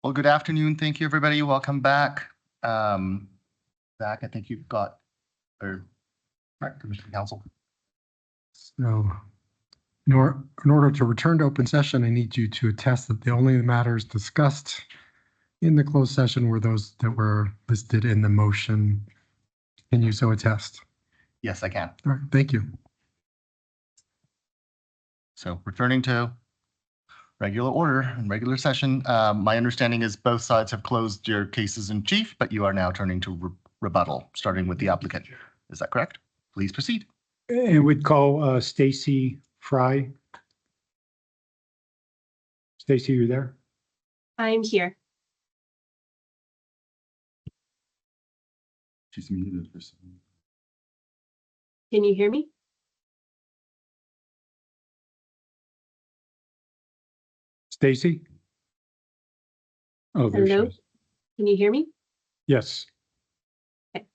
Well, good afternoon. Thank you, everybody. Welcome back. Zach, I think you've got, or Commissioner Council. So in order to return to open session, I need you to attest that the only matters discussed in the closed session were those that were listed in the motion. Can you so attest? Yes, I can. All right, thank you. So returning to regular order and regular session, my understanding is both sides have closed your cases in chief, but you are now turning to rebuttal, starting with the applicant. Is that correct? Please proceed. And we'd call Stacy Fry. Stacy, you there? I'm here. She's muted for some. Can you hear me? Stacy? Oh, there she Hello? is. Can you hear me? Yes. Okay.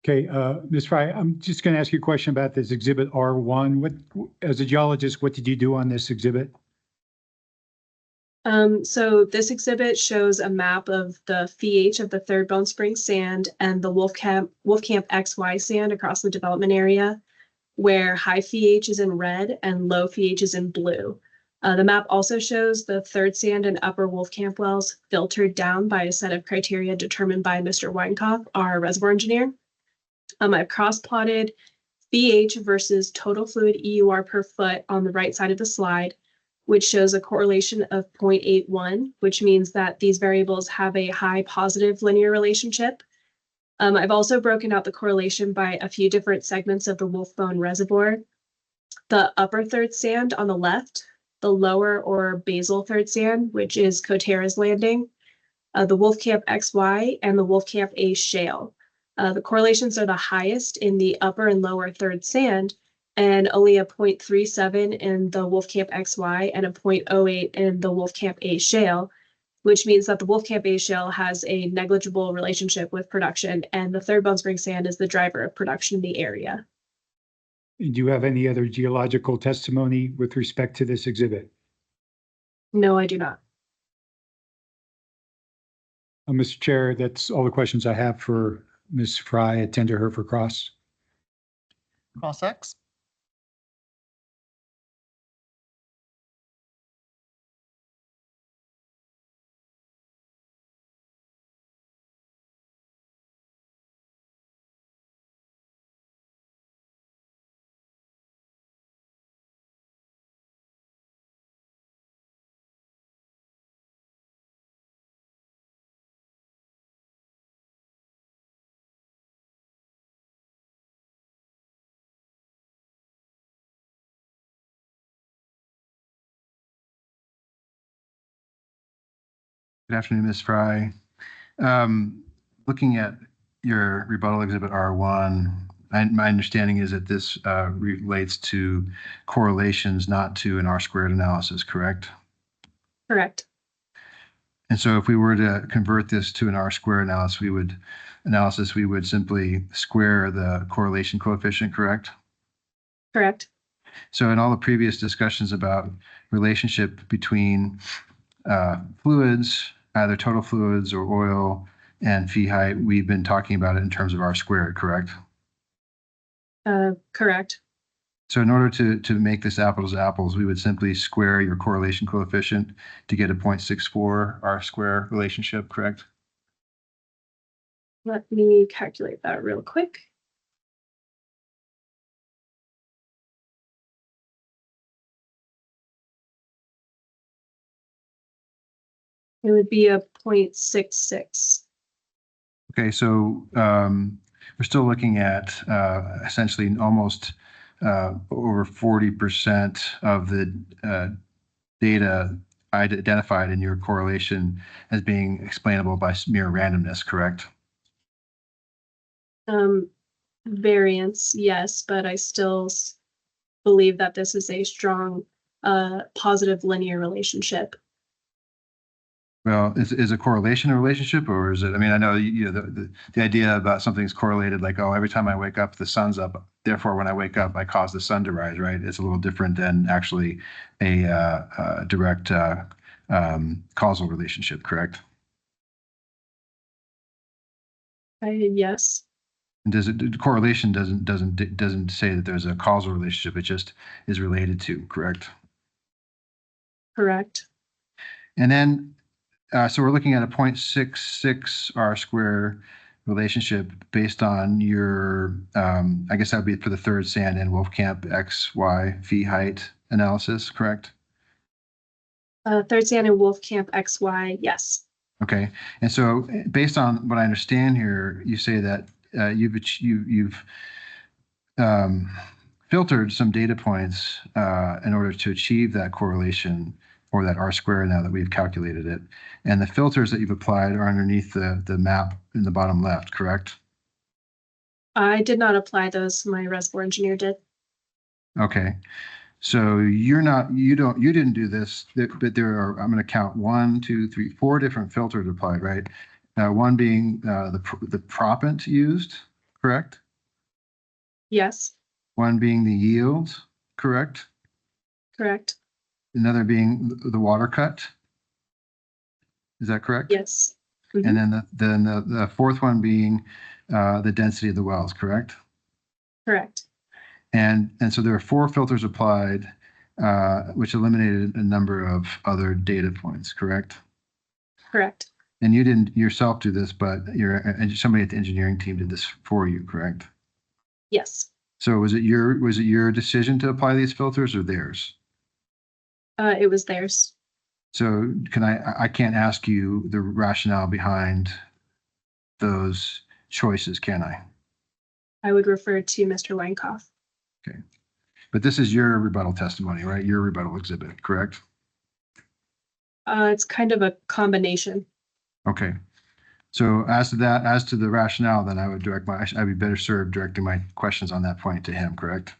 Okay, Ms. Fry, I'm just going to ask you a question about this exhibit R1. What, as a geologist, what did you do on this exhibit? So this exhibit shows a map of the pH of the Third Bone Spring sand and the Wolfcamp XY sand across the development area, where high pH is in red and low pH is in blue. The map also shows the third sand and upper Wolfcamp wells filtered down by a set of criteria determined by Mr. Weinkopf, our reservoir engineer. I've cross-plotted pH versus total fluid EUR per foot on the right side of the slide, which shows a correlation of 0.81, which means that these variables have a high positive linear relationship. I've also broken out the correlation by a few different segments of the Wolfbone Reservoir. The upper third sand on the left, the lower or basal third sand, which is Coterra's Landing, the Wolfcamp XY, and the Wolfcamp A shale. The correlations are the highest in the upper and lower third sand, and only a 0.37 in the Wolfcamp XY and a 0.08 in the Wolfcamp A shale, which means that the Wolfcamp A shale has a negligible relationship with production, and the Third Bone Spring sand is the driver of production in the area. Do you have any other geological testimony with respect to this exhibit? No, I do not. Mr. Chair, that's all the questions I have for Ms. Fry. I tend to her for cross. Cross X. Good afternoon, Ms. Fry. Looking at your rebuttal exhibit R1, my understanding is that this relates to correlations, not to an R-squared analysis, correct? Correct. And so if we were to convert this to an R-squared analysis, we would simply square the correlation coefficient, correct? Correct. So in all the previous discussions about relationship between fluids, either total fluids or oil and phi height, we've been talking about it in terms of R-squared, correct? Correct. So in order to make this apples to apples, we would simply square your correlation coefficient to get a 0.64 R-square relationship, correct? Let me calculate that real quick. It would be a 0.66. Okay, so we're still looking at essentially almost over 40% of the data identified in your correlation as being explainable by mere randomness, correct? Variance, yes, but I still believe that this is a strong positive linear relationship. Well, is a correlation a relationship, or is it? I mean, I know the idea about something's correlated, like, oh, every time I wake up, the sun's up. Therefore, when I wake up, I cause the sun to rise. Right? It's a little different than actually a direct causal relationship, correct? Yes, And correlation doesn't say that there's a causal relationship. It just is related to, correct? correct. And then, so we're looking at a 0.66 R square relationship based on your, I guess that would be for the third sand and Wolfcamp XY fee height analysis, correct? Third sand and Wolfcamp XY, yes. Okay, and so based on what I understand here, you say that you've filtered some data points in order to achieve that correlation or that R square now that we've calculated it. And the filters that you've applied are underneath the map in the bottom left, correct? I did not apply those. My reservoir engineer did. Okay. So you didn't do this, but there are, I'm going to count 1, 2, 3, 4 different filters applied, right? One being the propant used, correct? Yes, One being the yield, correct? correct. Another being the water cut. Is that correct? Yes. And then the fourth one being the density of the wells, correct? Correct. And so there are 4 filters applied, which eliminated a number of other data points, correct? Correct. And you didn't yourself do this, but somebody at the engineering team did this for you, correct? Yes. So was it your decision to apply these filters or theirs? It was theirs. So I can't ask you the rationale behind those choices, can I? I would refer to Mr. Weinkoff. Okay. But this is your rebuttal testimony, right? Your rebuttal exhibit, correct? It's kind of a combination. Okay. So as to the rationale, then I'd be better served directing my questions on that point to him, correct?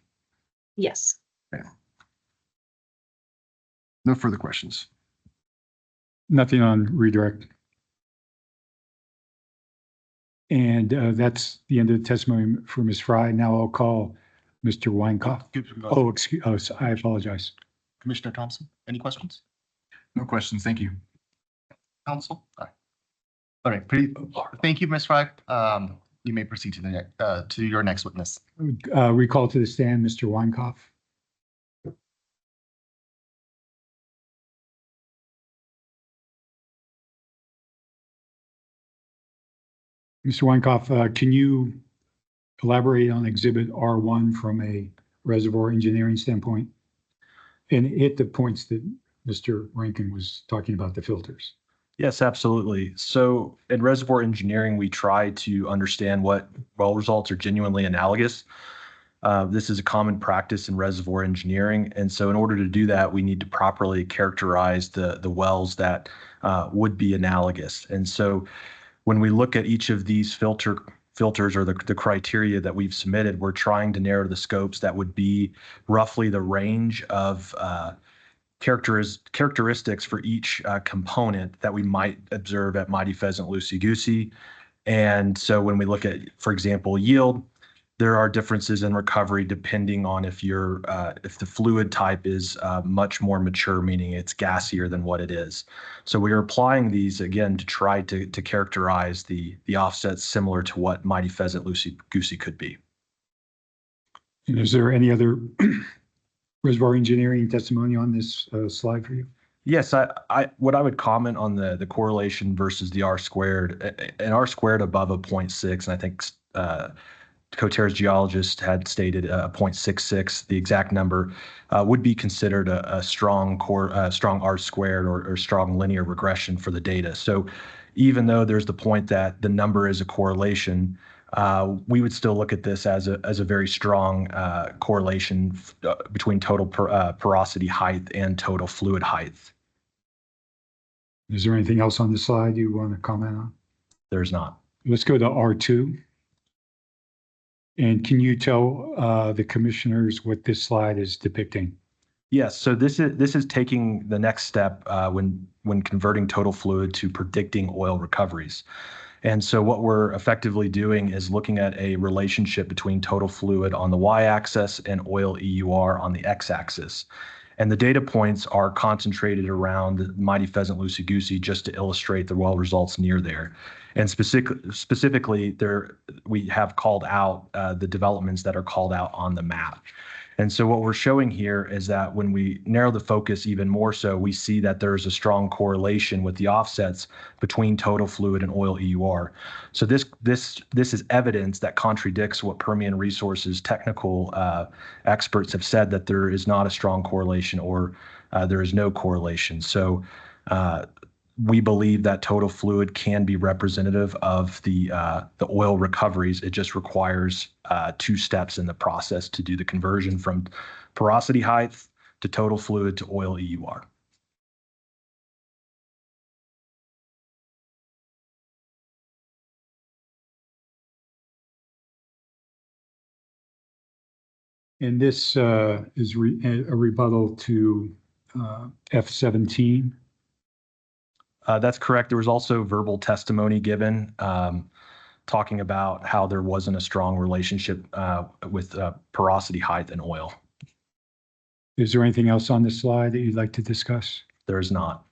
Yes. Okay. No further questions. Nothing on redirect. And that's the end of the testimony for Ms. Fry. Now I'll call Mr. Weinkoff. Oh, I apologize. Commissioner Thompson, any questions? No questions. Thank you. Council? All right. Thank you, Ms. Fry. You may proceed to your next witness. Recall to the stand, Mr. Weinkoff. Mr. Weinkoff, can you elaborate on Exhibit R1 from a reservoir engineering standpoint? And hit the points that Mr. Rankin was talking about, the filters. Yes, absolutely. So in reservoir engineering, we try to understand what well results are genuinely analogous. This is a common practice in reservoir engineering. And so in order to do that, we need to properly characterize the wells that would be analogous. And so when we look at each of these filters or the criteria that we've submitted, we're trying to narrow the scopes that would be roughly the range of characteristics for each component that we might observe at Mighty Pheasant Loosey Goosey. And so when we look at, for example, yield, there are differences in recovery depending on if the fluid type is much more mature, meaning it's gassier than what it is. So we are applying these again to try to characterize the offsets similar to what Mighty Pheasant Loosey Goosey could be. And is there any other reservoir engineering testimony on this slide for you? Yes, what I would comment on the correlation versus the R squared, an R squared above a 0.6, and I think Coterra's geologist had stated 0.66, the exact number, would be considered a strong R squared or strong linear regression for the data. So even though there's the point that the number is a correlation, we would still look at this as a very strong correlation between total porosity height and total fluid height. Is there anything else on this slide you want to comment on? There's not. Let's go to R2. And can you tell the commissioners what this slide is depicting? Yes, so this is taking the next step when converting total fluid to predicting oil recoveries. And so what we're effectively doing is looking at a relationship between total fluid on the y-axis and oil EUR on the x-axis. And the data points are concentrated around Mighty Pheasant Loosey Goosey just to illustrate the well results near there. And specifically, we have called out the developments that are called out on the map. And so what we're showing here is that when we narrow the focus even more so, we see that there's a strong correlation with the offsets between total fluid and oil EUR. So this is evidence that contradicts what Permian Resources technical experts have said, that there is not a strong correlation, or there is no correlation. So we believe that total fluid can be representative of the oil recoveries. It just requires 2 steps in the process to do the conversion from porosity height to total fluid to oil EUR. And this is a rebuttal to F-17. That's correct. There was also verbal testimony given talking about how there wasn't a strong relationship with porosity height and oil. Is there anything else on this slide that you'd like to discuss? There is not.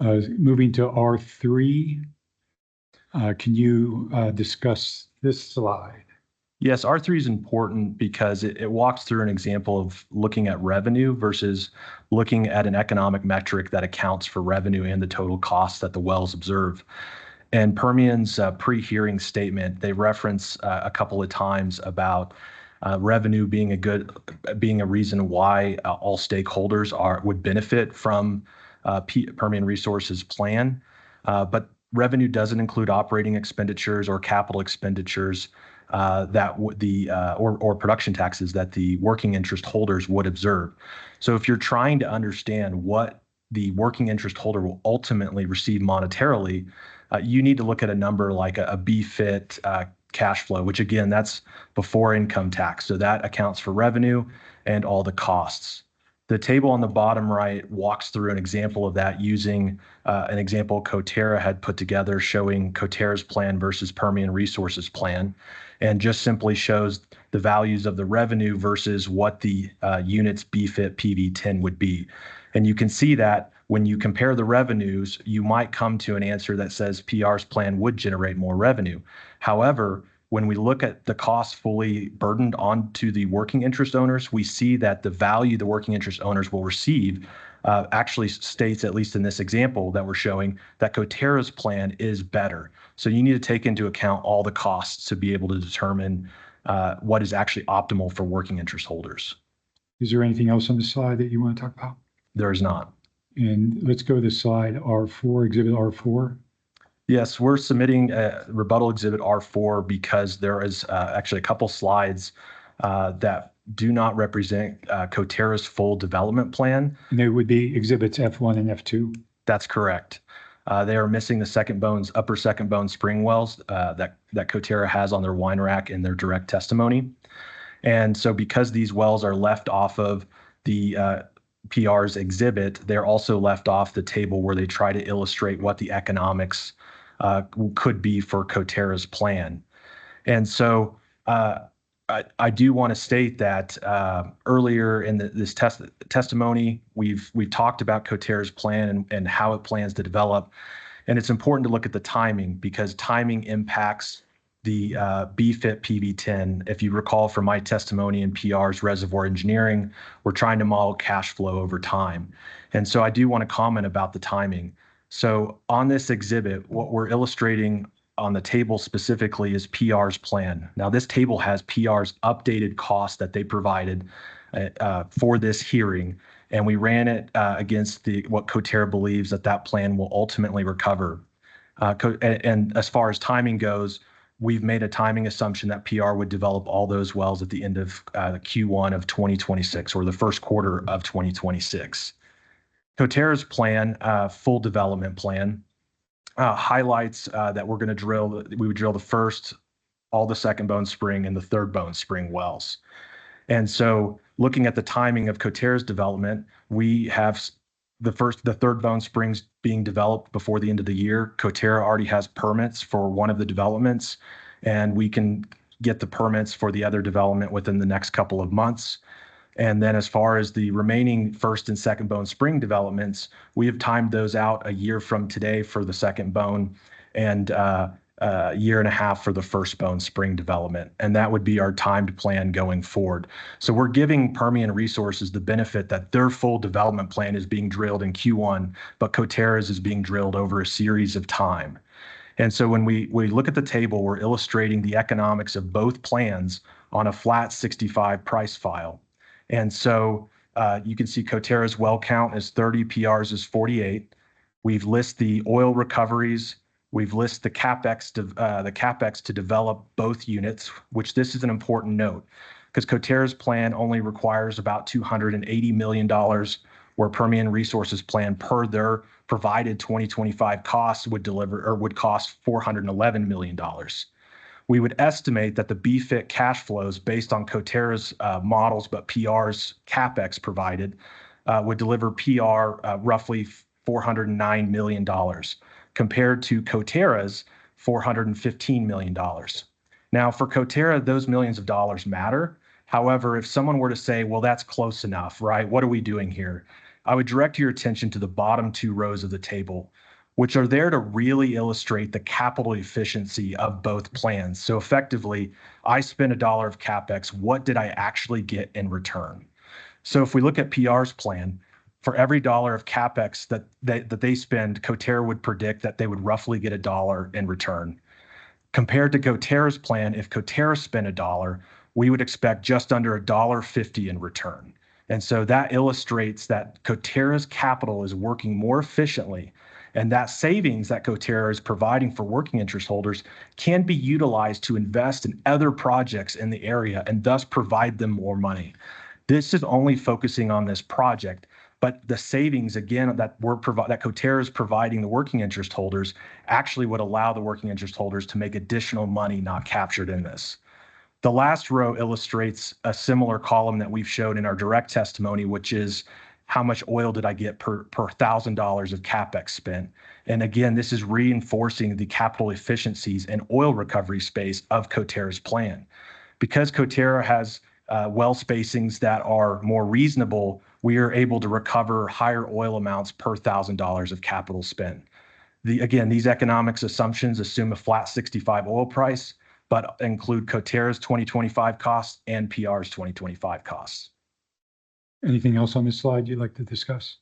Moving to R3, can you discuss this slide? Yes, R3 is important because it walks through an example of looking at revenue versus looking at an economic metric that accounts for revenue and the total costs that the wells observe. And Permian's pre-hearing statement, they reference a couple of times about revenue being a reason why all stakeholders would benefit from Permian Resources plan. But revenue doesn't include operating expenditures or capital expenditures or production taxes that the working interest holders would observe. So if you're trying to understand what the working interest holder will ultimately receive monetarily, you need to look at a number like a BFIT cash flow, which again, that's before income tax. So that accounts for revenue and all the costs. The table on the bottom right walks through an example of that using an example Coterra had put together showing Coterra's plan versus Permian Resources plan, and just simply shows the values of the revenue versus what the unit's BFIT PV10 would be. And you can see that when you compare the revenues, you might come to an answer that says PR's plan would generate more revenue. However, when we look at the costs fully burdened onto the working interest owners, we see that the value the working interest owners will receive actually states, at least in this example that we're showing, that Coterra's plan is better. So you need to take into account all the costs to be able to determine what is actually optimal for working interest holders. Is there anything else on the slide that you want to talk about? There is not. And let's go to slide R4, exhibit R4. Yes, we're submitting a rebuttal exhibit R4 because there is actually a couple slides that do not represent Coterra's full development plan. And they would be exhibits F1 and F2. That's correct. They are missing the upper second bone spring wells that Coterra has on their wine rack in their direct testimony. And so because these wells are left off of the PR's exhibit, they're also left off the table where they try to illustrate what the economics could be for Coterra's plan. And so I do want to state that earlier in this testimony, we've talked about Coterra's plan and how it plans to develop. And it's important to look at the timing because timing impacts the BFIT PV10. If you recall from my testimony in PR's reservoir engineering, we're trying to model cash flow over time. And so I do want to comment about the timing. So on this exhibit, what we're illustrating on the table specifically is PR's plan. Now this table has PR's updated costs that they provided for this hearing, and we ran it against what Coterra believes that plan will ultimately recover. And as far as timing goes, we've made a timing assumption that PR would develop all those wells at the end of Q1 of 2026 or the first quarter of 2026. Coterra's plan, full development plan, highlights that we're going to drill. We would drill the first, all the second Bone Spring, and the third Bone Spring wells. And so, looking at the timing of Coterra's development, we have the third Bone Springs being developed before the end of the year. Coterra already has permits for one of the developments, and we can get the permits for the other development within the next couple of months. And then as far as the remaining first and second Bone Spring developments, we have timed those out a year from today for the second Bone and a year and a half for the first Bone Spring development. And that would be our timed plan going forward. So we're giving Permian Resources the benefit that their full development plan is being drilled in Q1, but Coterra's is being drilled over a series of time. And so when we look at the table, we're illustrating the economics of both plans on a flat 65 price file. And so you can see Coterra's well count is 30, PR's is 48. We've listed the oil recoveries. We've listed the capex to develop both units, which this is an important note because Coterra's plan only requires about $280 million, where Permian Resources plan per their provided 2025 costs would cost $411 million. We would estimate that the BFIT cash flows based on Coterra's models, but PR's capex provided would deliver PR roughly $409 million compared to Coterra's $415 million. Now for Coterra, those millions of dollars matter. However, if someone were to say, well, that's close enough, right? What are we doing here? I would direct your attention to the bottom two rows of the table, which are there to really illustrate the capital efficiency of both plans. So effectively, I spent $1 of capex. What did I actually get in return? So if we look at PR's plan, for every $1 of capex that they spend, Coterra would predict that they would roughly get $1 in return. Compared to Coterra's plan, if Coterra spent $1, we would expect just under $1.50 in return. And so that illustrates that Coterra's capital is working more efficiently, and that savings that Coterra is providing for working interest holders can be utilized to invest in other projects in the area and thus provide them more money. This is only focusing on this project, but the savings, again, that Coterra is providing the working interest holders actually would allow the working interest holders to make additional money not captured in this. The last row illustrates a similar column that we've showed in our direct testimony, which is how much oil did I get per $1,000 of capex spent. And again, this is reinforcing the capital efficiencies and oil recovery space of Coterra's plan. Because Coterra has well spacings that are more reasonable, we are able to recover higher oil amounts per $1,000 of capital spent. Again, these economics assumptions assume a flat 65 oil price, but include Coterra's 2025 costs and PR's 2025 costs. Anything else on this slide you'd like to discuss?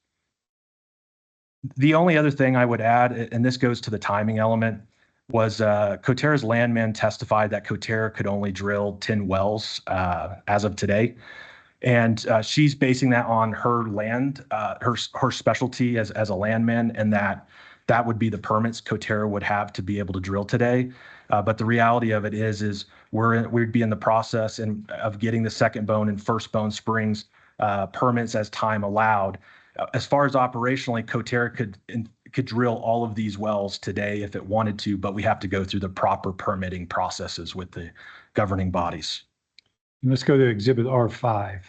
The only other thing I would add, and this goes to the timing element, was Coterra's landman testified that Coterra could only drill 10 wells as of today. And she's basing that on her land, her specialty as a landman, and that would be the permits Coterra would have to be able to drill today. But the reality of it is we'd be in the process of getting the second Bone and first Bone Springs permits as time allowed. As far as operationally, Coterra could drill all of these wells today if it wanted to, but we have to go through the proper permitting processes with the governing bodies. Let's go to Exhibit R5.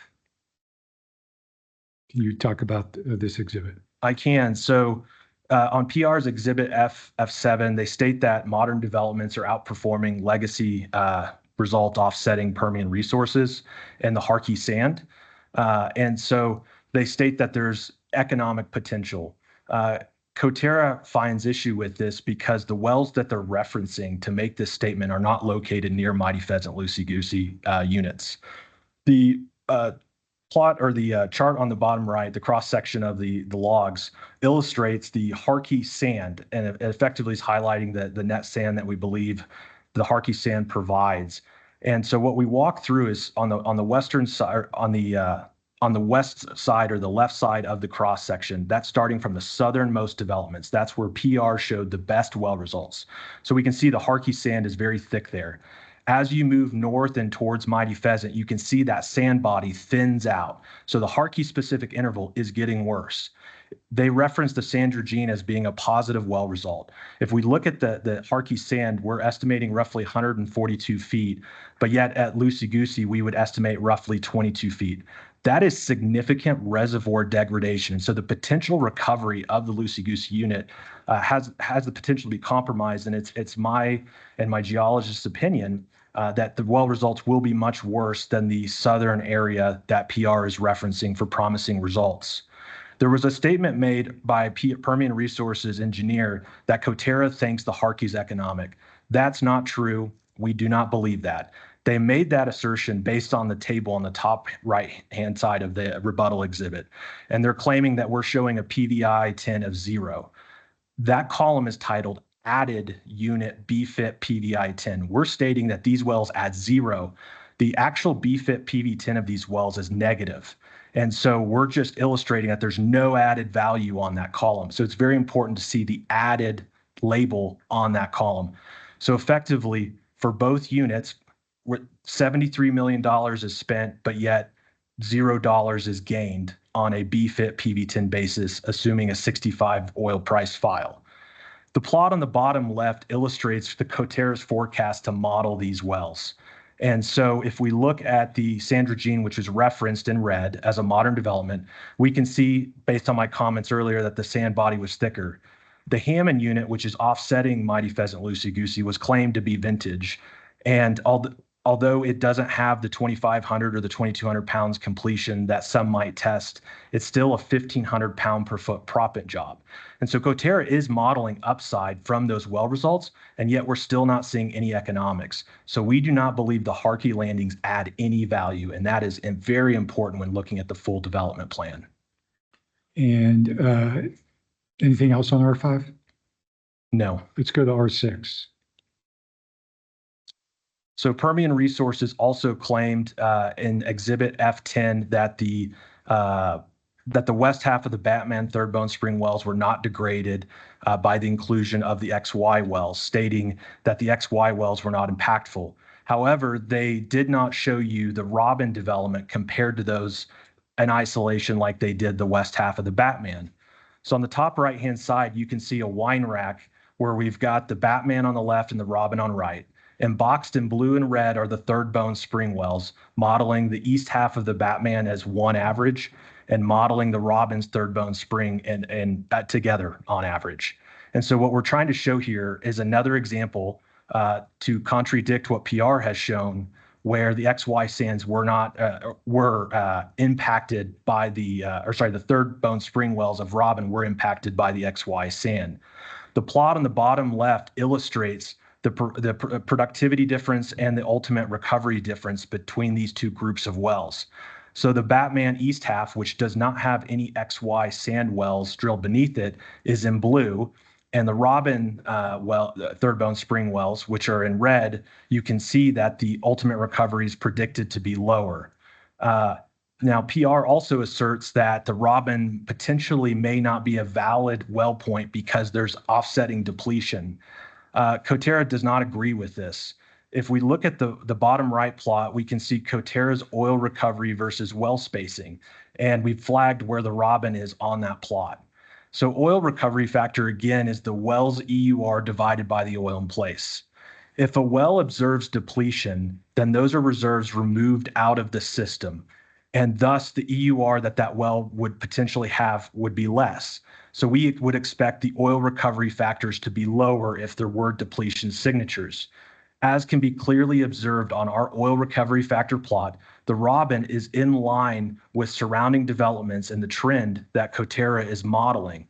Can you talk about this exhibit? I can. So on PR's Exhibit F7, they state that modern developments are outperforming legacy result offsetting Permian Resources and the Harkey Sand. And so they state that there's economic potential. Coterra finds issue with this because the wells that they're referencing to make this statement are not located near Mighty Pheasant Loosey-Goosey units. The plot or the chart on the bottom right, the cross section of the logs, illustrates the Harkey Sand, and it effectively is highlighting the net sand that we believe the Harkey Sand provides. And so what we walk through is on the western side, on the west side or the left side of the cross section, that's starting from the southernmost developments. That's where PR showed the best well results. So we can see the Harkey Sand is very thick there. As you move north and towards Mighty Pheasant, you can see that sand body thins out. So the Harkey specific interval is getting worse. They reference the Sandra-Jean as being a positive well result. If we look at the Harkey Sand, we're estimating roughly 142 feet, but yet at Loosey-Goosey, we would estimate roughly 22 feet. That is significant reservoir degradation. So the potential recovery of the Loosey-Goosey unit has the potential to be compromised. And it's my and my geologist's opinion that the well results will be much worse than the southern area that PR is referencing for promising results. There was a statement made by Permian Resources engineer that Coterra thinks the Harkey's economic. That's not true. We do not believe that. They made that assertion based on the table on the top right-hand side of the rebuttal exhibit. And they're claiming that we're showing a PVI 10 of 0. That column is titled added unit BFIT PVI 10. We're stating that these wells add 0. The actual BFIT PV 10 of these wells is negative. And so we're just illustrating that there's no added value on that column. So it's very important to see the added label on that column. So effectively, for both units, $73 million is spent, but yet $0 is gained on a BFIT PV10 basis, assuming a 65 oil price file. The plot on the bottom left illustrates the Coterra's forecast to model these wells. And so if we look at the Sandrigine, which is referenced in red as a modern development, we can see, based on my comments earlier, that the sand body was thicker. The Hammond unit, which is offsetting Mighty Pheasant Loosey Goosey, was claimed to be vintage. And although it doesn't have the 2,500 or the 2,200 pounds completion that some might test, it's still a 1,500 pound per foot proppant job. And so Coterra is modeling upside from those well results, and yet we're still not seeing any economics. So we do not believe the Harkey landings add any value, and that is very important when looking at the full development plan. And anything else on R5? No. Let's go to R6. So Permian Resources also claimed in Exhibit F10 that the west half of the Batman Third Bone Spring wells were not degraded by the inclusion of the XY wells, stating that the XY wells were not impactful. However, they did not show you the Robin development compared to those in isolation like they did the west half of the Batman. So on the top right-hand side, you can see a wine rack where we've got the Batman on the left and the Robin on right. And boxed in blue and red are the Third Bone Spring wells, modeling the east half of the Batman as one average and modeling the Robin's Third Bone Spring and together on average. And so what we're trying to show here is another example to contradict what PR has shown, where the XY sands were not impacted by the Third Bone Spring wells of Robin were impacted by the XY sand. The plot on the bottom left illustrates the productivity difference and the ultimate recovery difference between these two groups of wells. So the Batman east half, which does not have any XY sand wells drilled beneath it, is in blue. And the Robin Third Bone Spring wells, which are in red, you can see that the ultimate recovery is predicted to be lower. Now, PR also asserts that the Robin potentially may not be a valid well point because there's offsetting depletion. Coterra does not agree with this. If we look at the bottom right plot, we can see Coterra's oil recovery versus well spacing, and we've flagged where the Robin is on that plot. So oil recovery factor, again, is the well's EUR divided by the oil in place. If a well observes depletion, then those are reserves removed out of the system, and thus the EUR that well would potentially have would be less. So we would expect the oil recovery factors to be lower if there were depletion signatures. As can be clearly observed on our oil recovery factor plot, the Robin is in line with surrounding developments and the trend that Coterra is modeling.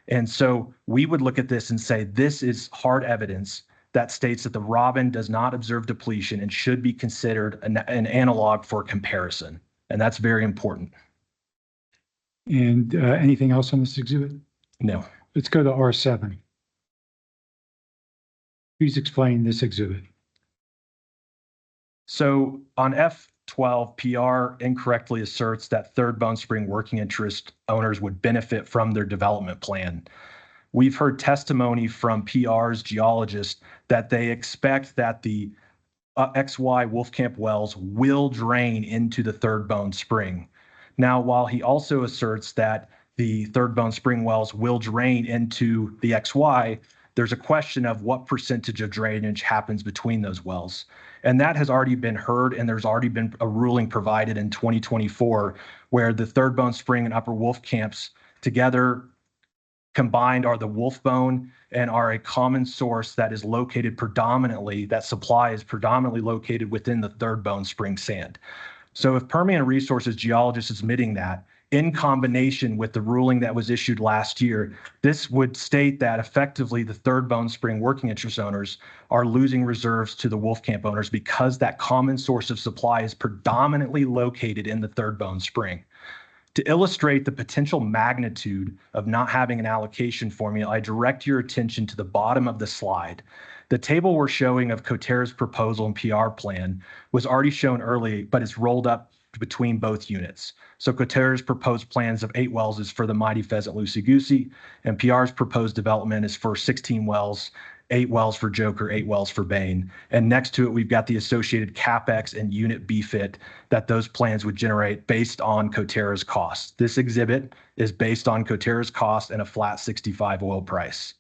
And so we would look at this and say, this is hard evidence that states that the Robin does not observe depletion and should be considered an analog for comparison. And that's very important. And anything else on this exhibit? No. Let's go to R7. Please explain this exhibit. So on F12, PR incorrectly asserts that Third Bone Spring working interest owners would benefit from their development plan. We've heard testimony from PR's geologists that they expect that the XY Wolfcamp wells will drain into the Third Bone Spring. Now, while he also asserts that the Third Bone Spring wells will drain into the XY, there's a question of what percentage of drainage happens between those wells. And that has already been heard, and there's already been a ruling provided in 2024 where the Third Bone Spring and Upper Wolfcamps together combined are the wolf bone and are a common source that is located predominantly, that supply is predominantly located within the Third Bone Spring sand. So if Permian Resources geologists is admitting that, in combination with the ruling that was issued last year, this would state that effectively the Third Bone Spring working interest owners are losing reserves to the Wolfcamp owners because that common source of supply is predominantly located in the Third Bone Spring. To illustrate the potential magnitude of not having an allocation formula, I direct your attention to the bottom of the slide. The table we're showing of Coterra's proposal and PR plan was already shown early, but it's rolled up between both units. So Coterra's proposed plans of 8 wells is for the Mighty Pheasant Loosey Goosey, and PR's proposed development is for 16 wells, 8 wells for Joker, 8 wells for Bane. And next to it, we've got the associated CapEx and unit BFIT that those plans would generate based on Coterra's cost. This exhibit is based on Coterra's cost and a flat 65 oil price.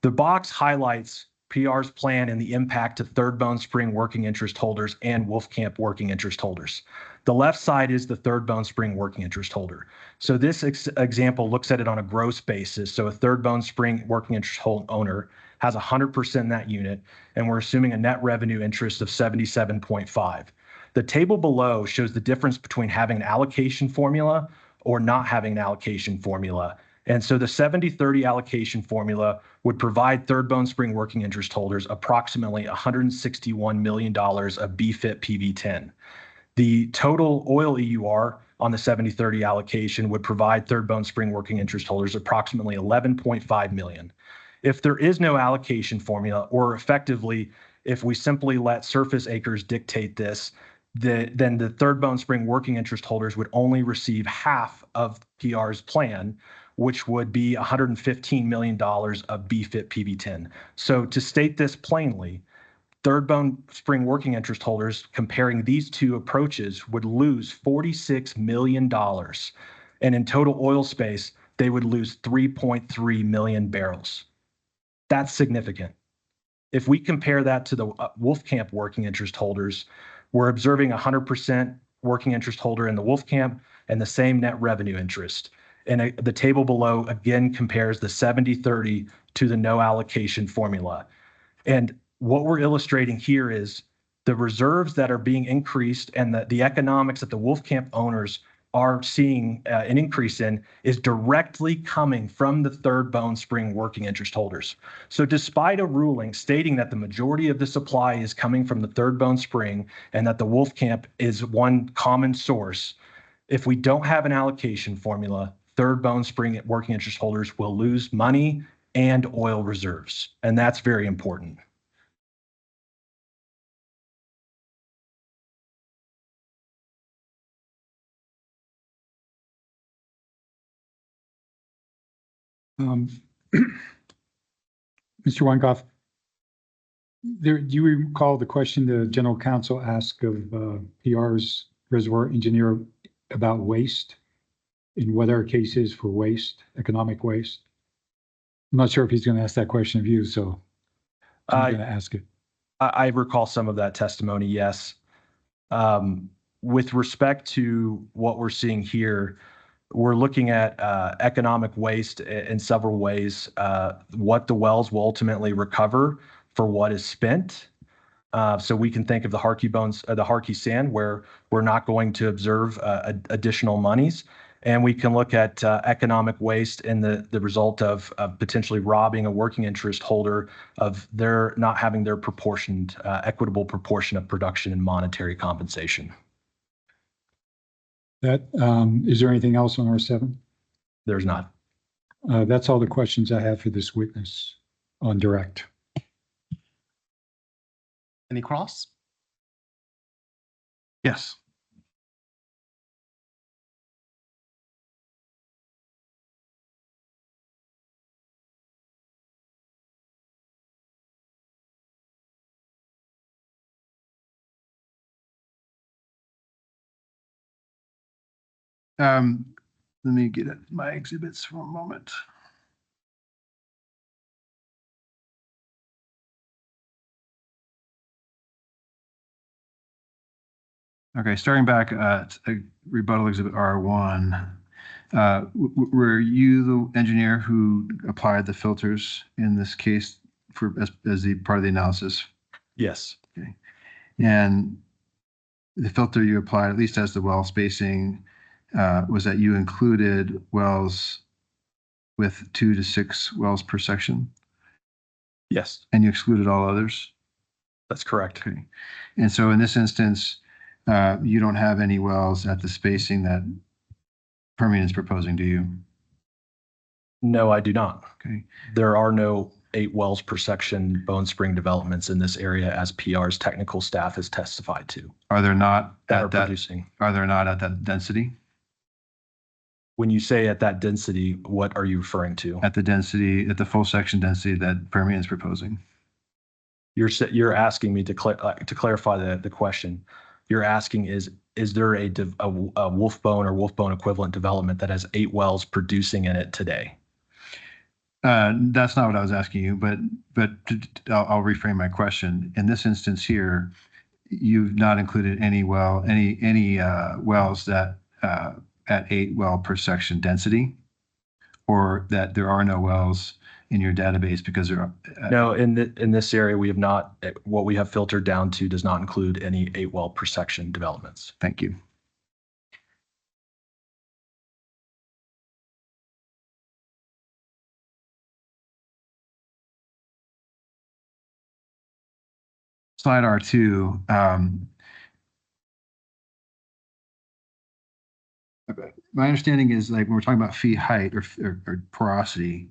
The box highlights PR's plan and the impact to Third Bone Spring working interest holders and Wolfcamp working interest holders. The left side is the Third Bone Spring working interest holder. So this example looks at it on a gross basis. So a Third Bone Spring working interest owner has 100% in that unit, and we're assuming a net revenue interest of 77.5. The table below shows the difference between having an allocation formula or not having an allocation formula. And so the 70-30 allocation formula would provide Third Bone Spring working interest holders approximately $161 million of BFIT PV10. The total oil EUR on the 70-30 allocation would provide Third Bone Spring working interest holders approximately 11.5 million. If there is no allocation formula, or effectively, if we simply let surface acres dictate this, then the Third Bone Spring working interest holders would only receive half of PR's plan, which would be $115 million of BFIT PV10. So to state this plainly, Third Bone Spring working interest holders comparing these two approaches would lose $46 million. And in total oil space, they would lose 3.3 million barrels. That's significant. If we compare that to the Wolfcamp working interest holders, we're observing 100% working interest holder in the Wolfcamp and the same net revenue interest. And the table below again compares the 70-30 to the no allocation formula. And what we're illustrating here is the reserves that are being increased and the economics that the Wolfcamp owners are seeing an increase in is directly coming from the Third Bone Spring working interest holders. So despite a ruling stating that the majority of the supply is coming from the Third Bone Spring and that the Wolfcamp is one common source, if we don't have an allocation formula, Third Bone Spring working interest holders will lose money and oil reserves. And that's very important. Mr. Weinkoff, do you recall the question the general counsel asked of PR's reservoir engineer about waste and what our case is for waste, economic waste? I'm not sure if he's going to ask that question of you, so I'm going to ask it. I recall some of that testimony, yes. With respect to what we're seeing here, we're looking at economic waste in several ways. What the wells will ultimately recover for what is spent. So we can think of the Harkey sand, where we're not going to observe additional monies. And we can look at economic waste and the result of potentially robbing a working interest holder of their not having their proportioned, equitable proportion of production and monetary compensation. Is there anything else on R7? There's not. That's all the questions I have for this witness on direct. Any cross? Yes. Let me get my exhibits for a moment. Okay, starting back at rebuttal exhibit R1. Were you the engineer who applied the filters in this case for as the part of the analysis? Yes, And the filter you applied, at least as the well spacing, was that you included wells with 2 to 6 wells per section, yes, and you excluded all others? that's correct. Okay. And so in this instance, you don't have any wells at the spacing that Permian is proposing, do you? No, I do not. Okay. There are no 8 wells per section Bone Spring developments in this area, as PR's technical staff has testified to, Are there not that are at that, producing. are there not at that density? When you say at that density, what are you referring to? At the density, at the full section density that Permian is proposing? You're asking me to clarify the question. You're asking is there a wolf bone or wolf bone equivalent development that has 8 wells producing in it today? That's not what I was asking you, but I'll reframe my question. In this instance here, you've not included any wells that at 8 well per section density, or that there are no wells in your database because there are. No, in this area, we have not, what we have filtered down to does not include any 8 well per section developments. Thank you. Slide R2. My understanding is, like, when we're talking about fee height or porosity,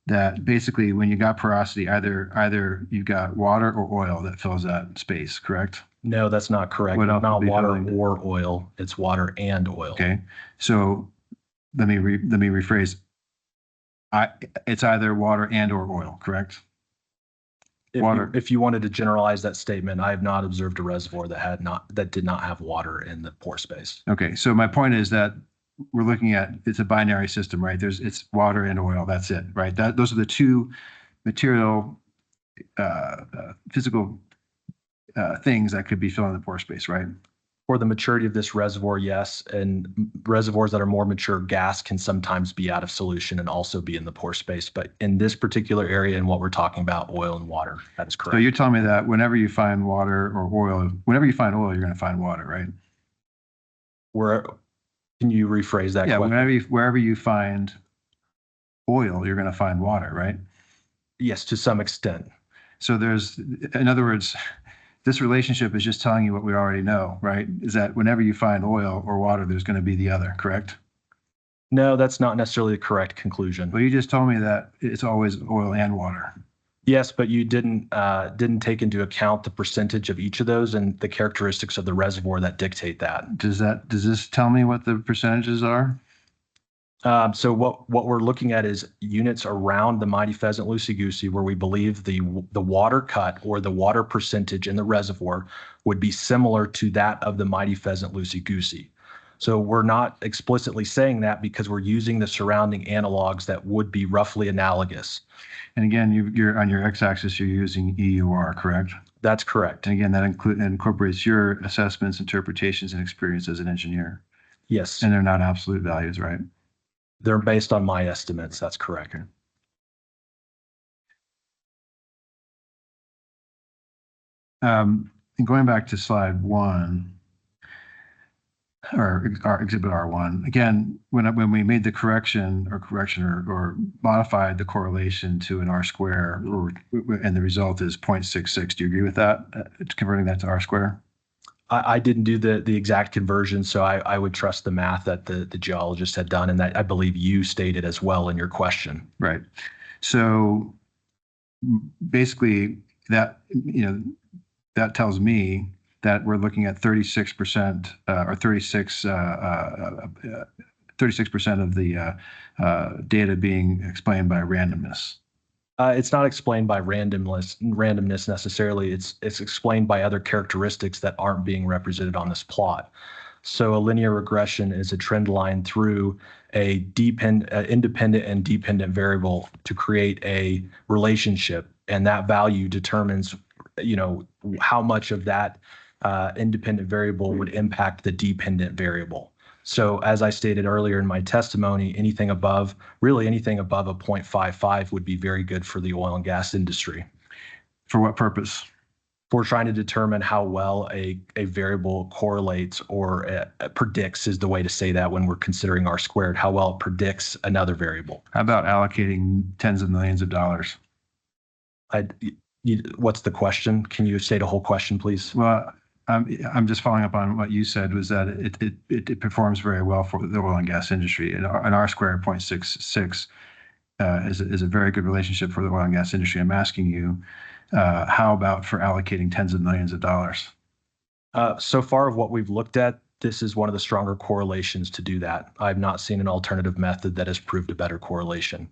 that basically when you got porosity, either you got water or oil that fills that space, correct? No, that's not correct. What It's else not would be water filling? or oil. It's water and oil. Okay, so let me rephrase. It's either water and or oil, correct? Water. If you wanted to generalize that statement, I have not observed a reservoir that did not have water in the pore space. Okay, so my point is that we're looking at, it's a binary system, right? It's water and oil, that's it, right? Those are the two material, physical things that could be filling the pore space, right? For the maturity of this reservoir, yes, and reservoirs that are more mature, gas can sometimes be out of solution and also be in the pore space. But in this particular area and what we're talking about, oil and water, that is correct. So you're telling me that whenever you find water or oil, whenever you find oil, you're going to find water, right? Can you rephrase that Yeah, question? wherever you find oil, you're going to find water, right? Yes, to some extent. So in other words, this relationship is just telling you what we already know, right? Is that whenever you find oil or water, there's going to be the other, correct? No, that's not necessarily the correct conclusion. Well, you just told me that it's always oil and water. Yes, but you didn't take into account the percentage of each of those and the characteristics of the reservoir that dictate that. Does this tell me what the percentages are? So what we're looking at is units around the Mighty Pheasant Loosey Goosey, where we believe the water cut or the water percentage in the reservoir would be similar to that of the Mighty Pheasant Loosey Goosey. So we're not explicitly saying that because we're using the surrounding analogs that would be roughly analogous. And again, you're on your x-axis, you're using EUR, correct? That's correct. And again, that incorporates your assessments, interpretations, and experience as an engineer. Yes, And they're not absolute values, right? they're based on my estimates. That's correct. And going back to slide 1, or exhibit R1, again, when we made the correction or modified the correlation to an R square, and the result is 0.66, do you agree with that? Converting that to R square? I didn't do the exact conversion, so I would trust the math that the geologist had done, and that I believe you stated as well in your question. Right. So basically that, that tells me that we're looking at 36% or 36% of the data being explained by randomness. It's not explained by randomness necessarily. It's explained by other characteristics that aren't being represented on this plot. So a linear regression is a trend line through a independent and dependent variable to create a relationship, and that value determines, how much of that independent variable would impact the dependent variable. So as I stated earlier in my testimony, anything above a 0.55 would be very good for the oil and gas industry. For what purpose? We're trying to determine how well a variable correlates or predicts is the way to say that when we're considering R squared, how well it predicts another variable. How about allocating tens of millions of dollars? What's the question? Can you state a whole question, please? Well, I'm just following up on what you said was that it performs very well for the oil and gas industry. And an R squared 0.66 is a very good relationship for the oil and gas industry. I'm asking you, how about for allocating tens of millions of dollars? So far of what we've looked at, this is one of the stronger correlations to do that. I've not seen an alternative method that has proved a better correlation.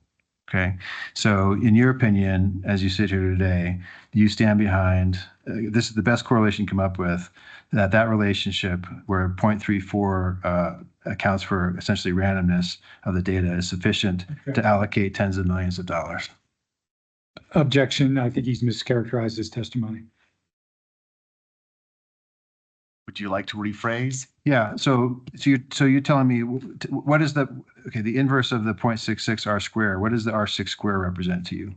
Okay. So in your opinion, as you sit here today, do you stand behind, this is the best correlation you come up with, that relationship where 0.34 accounts for essentially randomness of the data is sufficient to allocate tens of millions of dollars? Objection. I think he's mischaracterized his testimony. Would you like to rephrase? Yeah. So you're telling me what is the inverse of the 0.66 R square? What does the R6 square represent to you?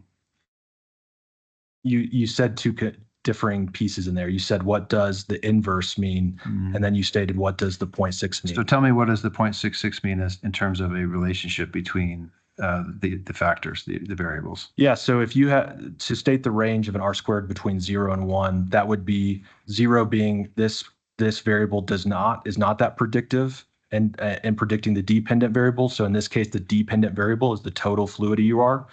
You said two differing pieces in there. You said, what does the inverse mean? And then you stated, what does the 0.6 mean? So tell me, what does the 0.66 mean in terms of a relationship between the factors, the variables? Yeah. So if you had to state the range of an R squared between 0 and 1, that would be 0 being this variable is not that predictive and predicting the dependent variable. So in this case, the dependent variable is the total fluid EUR,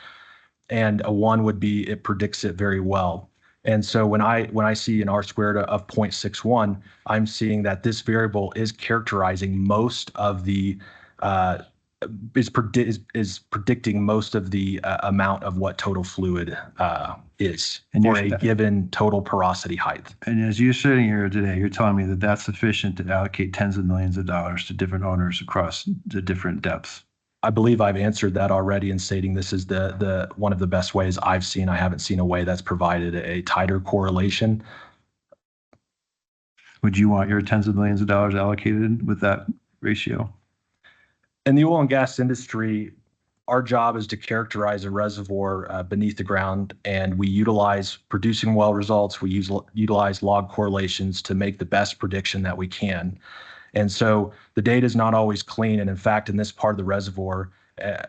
and a 1 would be it predicts it very well. And so when I see an R squared of 0.61, I'm seeing that this variable is characterizing most of the is predicting most of the amount of what total fluid is for a given total porosity height. And as you're sitting here today, you're telling me that that's sufficient to allocate tens of millions of dollars to different owners across the different depths. I believe I've answered that already in stating this is the one of the best ways I've seen. I haven't seen a way that's provided a tighter correlation. Would you want your tens of millions of dollars allocated with that ratio? In the oil and gas industry, our job is to characterize a reservoir beneath the ground, and we utilize producing well results. We utilize log correlations to make the best prediction that we can. And so the data is not always clean. And in fact, in this part of the reservoir,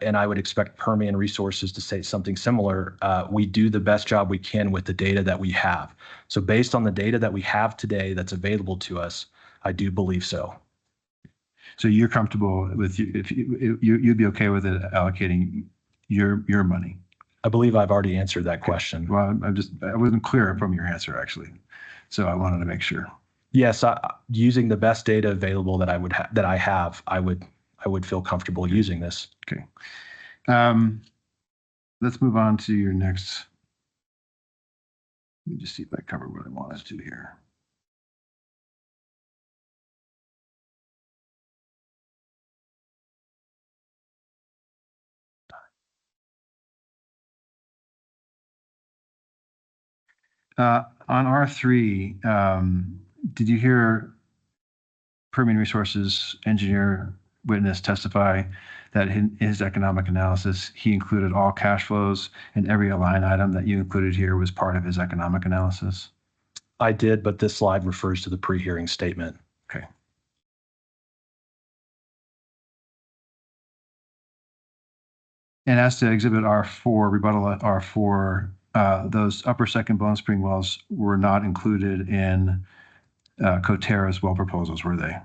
and I would expect Permian Resources to say something similar, we do the best job we can with the data that we have. So based on the data that we have today that's available to us, I do believe so. So you're comfortable with you'd be okay with it allocating your money? I believe I've already answered that question. Well, I wasn't clear from your answer actually, so I wanted to make sure. Yes, using the best data available that I have, I would feel comfortable using this. Okay. Let's move on to your next. Let me just see if I covered what I wanted to here. On R3, did you hear Permian Resources engineer witness testify that in his economic analysis, he included all cash flows and every line item that you included here was part of his economic analysis? I did, but this slide refers to the pre-hearing statement. Okay. And as to Exhibit R4, rebuttal at R4, those upper second Bone Spring wells were not included in Coterra's well proposals, were they?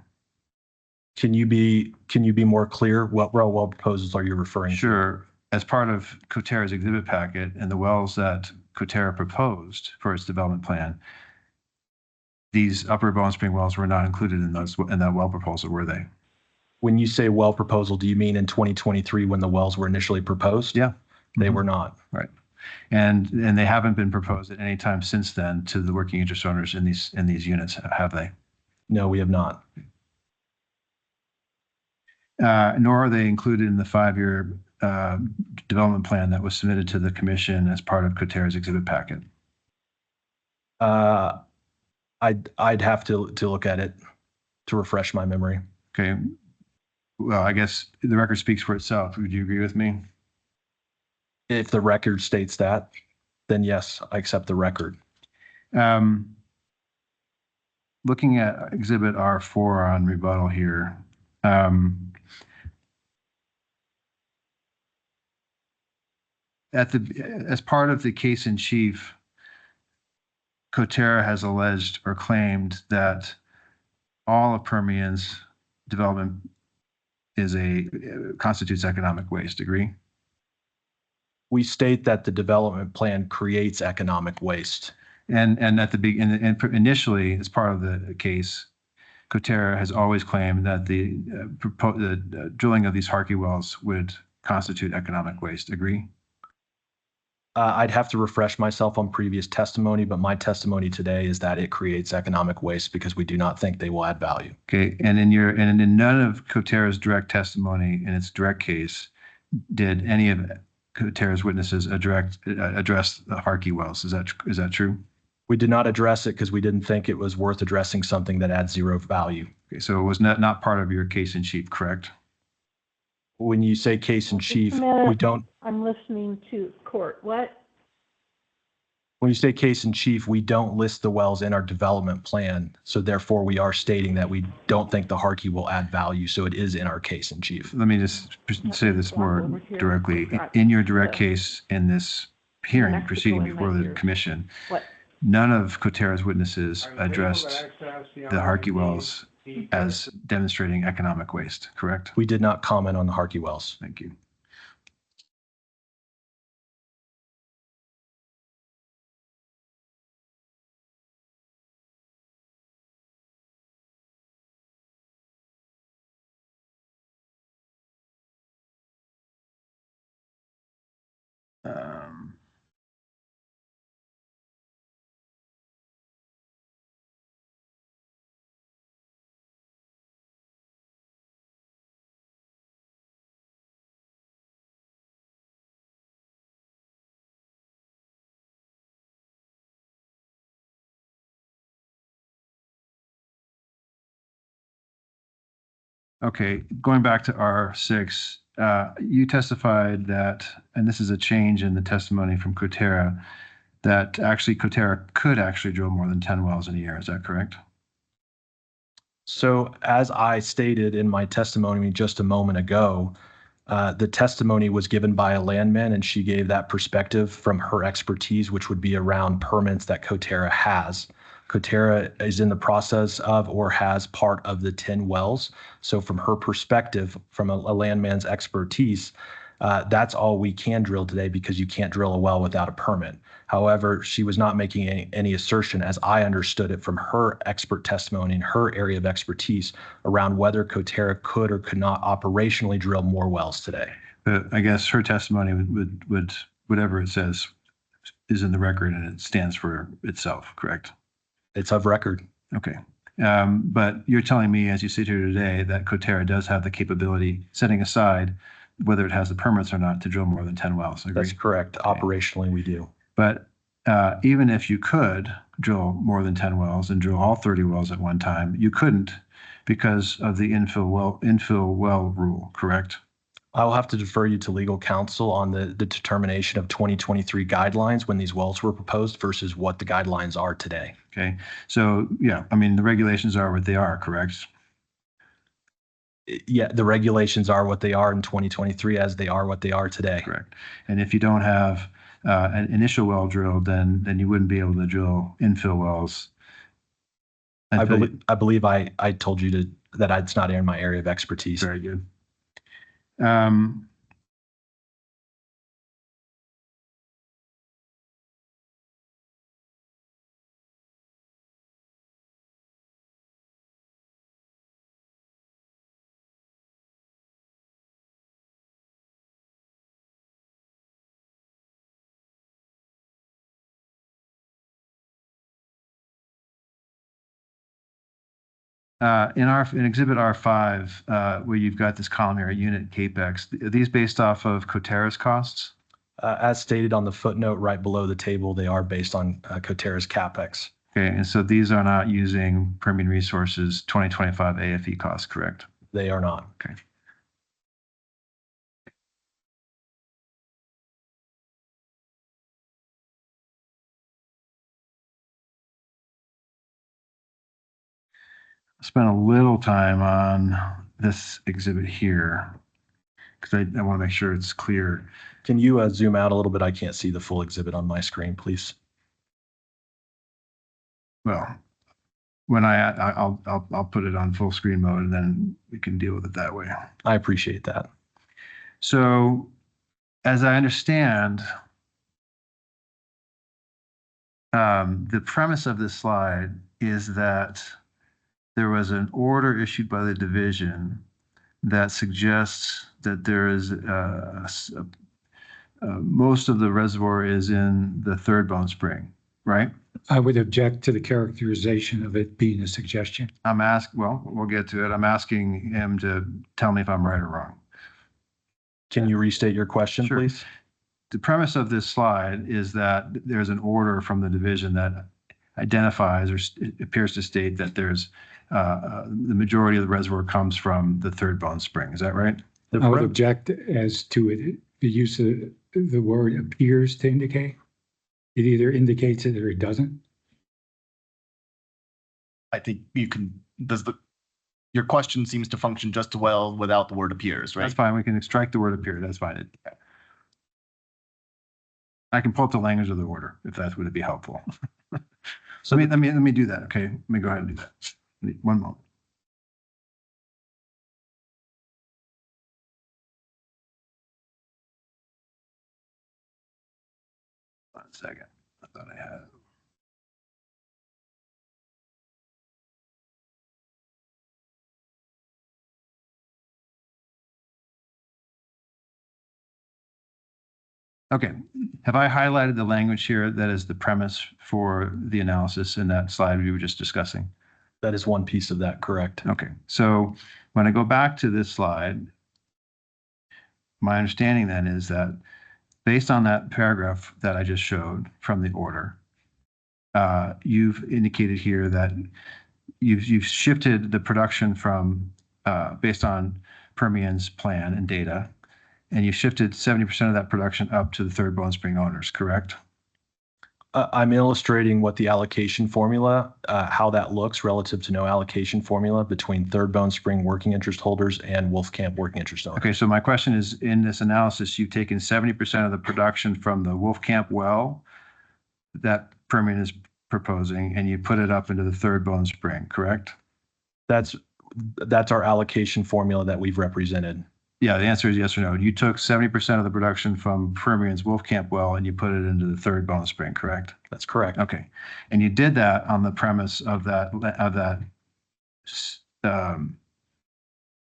Can you be more clear? What well proposals are you referring to? Sure. As part of Coterra's exhibit packet and the wells that Coterra proposed for its development plan, these upper Bone Spring wells were not included in that well proposal, were they? When you say well proposal, do you mean in 2023 when the wells were initially proposed? Yeah. They were not. Right. And they haven't been proposed at any time since then to the working interest owners in these units, have they? No, we have not. Nor are they included in the 5-year development plan that was submitted to the commission as part of Coterra's exhibit packet. I'd have to look at it to refresh my memory. Okay. Well, I guess the record speaks for itself. Would you agree with me? If the record states that, then yes, I accept the record. Looking at Exhibit R4 on rebuttal here, as part of the case in chief, Coterra has alleged or claimed that all of Permian's development constitutes economic waste. Agree? We state that the development plan creates economic waste. And initially, as part of the case, Coterra has always claimed that the drilling of these Harkey wells would constitute economic waste. Agree? I'd have to refresh myself on previous testimony, but my testimony today is that it creates economic waste because we do not think they will add value. Okay. And in none of Coterra's direct testimony in its direct case did any of Coterra's witnesses address the Harkey wells. Is that true? We did not address it because we didn't think it was worth addressing something that adds zero value. Okay, so it was not part of your case in chief, correct? When you say case in chief, we don't. I'm listening to court. What? When you say case in chief, we don't list the wells in our development plan. So therefore, we are stating that we don't think the Harkey will add value. So it is in our case in chief. Let me just say this more directly. In your direct case in this hearing proceeding before the commission, none of Coterra's witnesses addressed the Harkey wells as demonstrating economic waste, correct? We did not comment on the Harkey wells. Thank you. Okay, going back to R6, you testified that, and this is a change in the testimony from Coterra, that actually Coterra could actually drill more than 10 wells in a year. Is that correct? So as I stated in my testimony just a moment ago, the testimony was given by a landman, and she gave that perspective from her expertise, which would be around permits that Coterra has. Coterra is in the process of or has part of the 10 wells. So from her perspective, from a landman's expertise, that's all we can drill today because you can't drill a well without a permit. However, she was not making any assertion, as I understood it from her expert testimony in her area of expertise, around whether Coterra could or could not operationally drill more wells today. But I guess her testimony would whatever it says is in the record and it stands for itself, correct? It's of record. Okay. But you're telling me, as you sit here today, that Coterra does have the capability, setting aside whether it has the permits or not, to drill more than 10 wells. Agree? That's correct. Okay. Operationally, we do. But even if you could drill more than 10 wells and drill all 30 wells at one time, you couldn't because of the infill well rule, correct? I'll have to defer you to legal counsel on the determination of 2023 guidelines when these wells were proposed versus what the guidelines are today. Okay. So, yeah, I mean, the regulations are what they are, correct? Yeah, the regulations are what they are in 2023 as they are what they are today. Correct. And if you don't have an initial well drilled, then you wouldn't be able to drill infill wells. I believe I told you that it's not in my area of expertise. Very good. In Exhibit R5, where you've got this column here, unit CAPEX, are these based off of Coterra's costs? As stated on the footnote right below the table, they are based on Coterra's CapEx. Okay, and so these are not using Permian Resources 2025 AFE costs, correct? They are not. Okay. spend a little time on this exhibit here because I want to make sure it's clear. Can you zoom out a little bit? I can't see the full exhibit on my screen, please. Well, when I'll put it on full screen mode and then we can deal with it that way. I appreciate that. So as I understand, the premise of this slide is that there was an order issued by the division that suggests that there is most of the reservoir is in the third Bone Spring, right? I would object to the characterization of it being a suggestion. Well, we'll get to it. I'm asking him to tell me if I'm right or wrong. Can you restate your question, Sure. please? The premise of this slide is that there's an order from the division that identifies or appears to state that there's the majority of the reservoir comes from the third Bone Spring. Is that right? I would object as to it, the use of the word appears to indicate. It either indicates it or it doesn't. I think you can, your question seems to function just well without the word appears, right? That's fine. We can extract the word appear. That's fine. I can pull up the language of the order if that would be helpful. So let me do that. Okay, let me go ahead and do that. One moment. One second. I thought I had it. Okay, have I highlighted the language here that is the premise for the analysis in that slide we were just discussing? That is one piece of that, correct? Okay, so when I go back to this slide, my understanding then is that based on that paragraph that I just showed from the order, you've indicated here that you've shifted the production from based on Permian's plan and data, and you shifted 70% of that production up to the third Bone Spring owners, correct? I'm illustrating what the allocation formula, how that looks relative to no allocation formula between third Bone Spring working interest holders and Wolfcamp working interest owners. Okay, so my question is, in this analysis, you've taken 70% of the production from the Wolfcamp well that Permian is proposing, and you put it up into the third Bone Spring, correct? That's our allocation formula that we've represented. Yeah, the answer is yes or no. You took 70% of the production from Permian's Wolfcamp well and you put it into the third Bone Spring, correct? That's correct. Okay, and you did that on the premise of that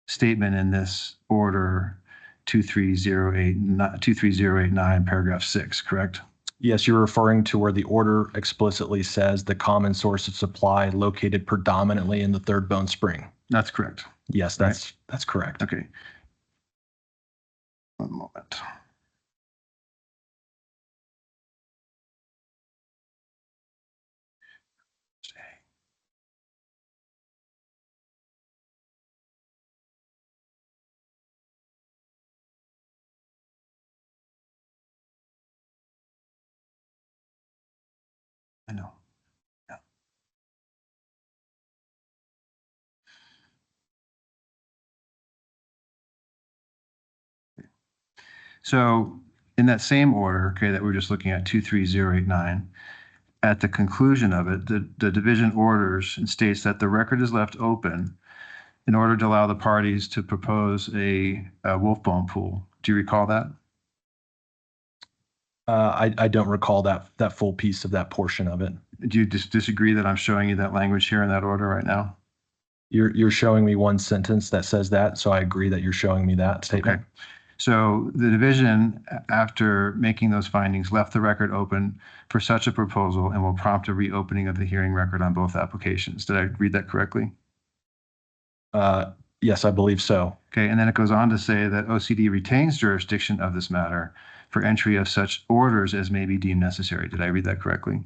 statement in this order 23089, paragraph 6, correct? Yes, you're referring to where the order explicitly says the common source of supply located predominantly in the third Bone Spring. That's correct. Yes, that's correct. Okay. One moment. I know. Yeah. So in that same order, okay, that we're just looking at 23089, at the conclusion of it, the division orders and states that the record is left open in order to allow the parties to propose a wolf-bone pool. Do you recall that? I don't recall that full piece of that portion of it. Do you disagree that I'm showing you that language here in that order right now? You're showing me one sentence that says that, so I agree that you're showing me that statement. Okay. So the division, after making those findings, left the record open for such a proposal and will prompt a reopening of the hearing record on both applications. Did I read that correctly? Yes, I believe so. Okay, and then it goes on to say that OCD retains jurisdiction of this matter for entry of such orders as may be deemed necessary. Did I read that correctly?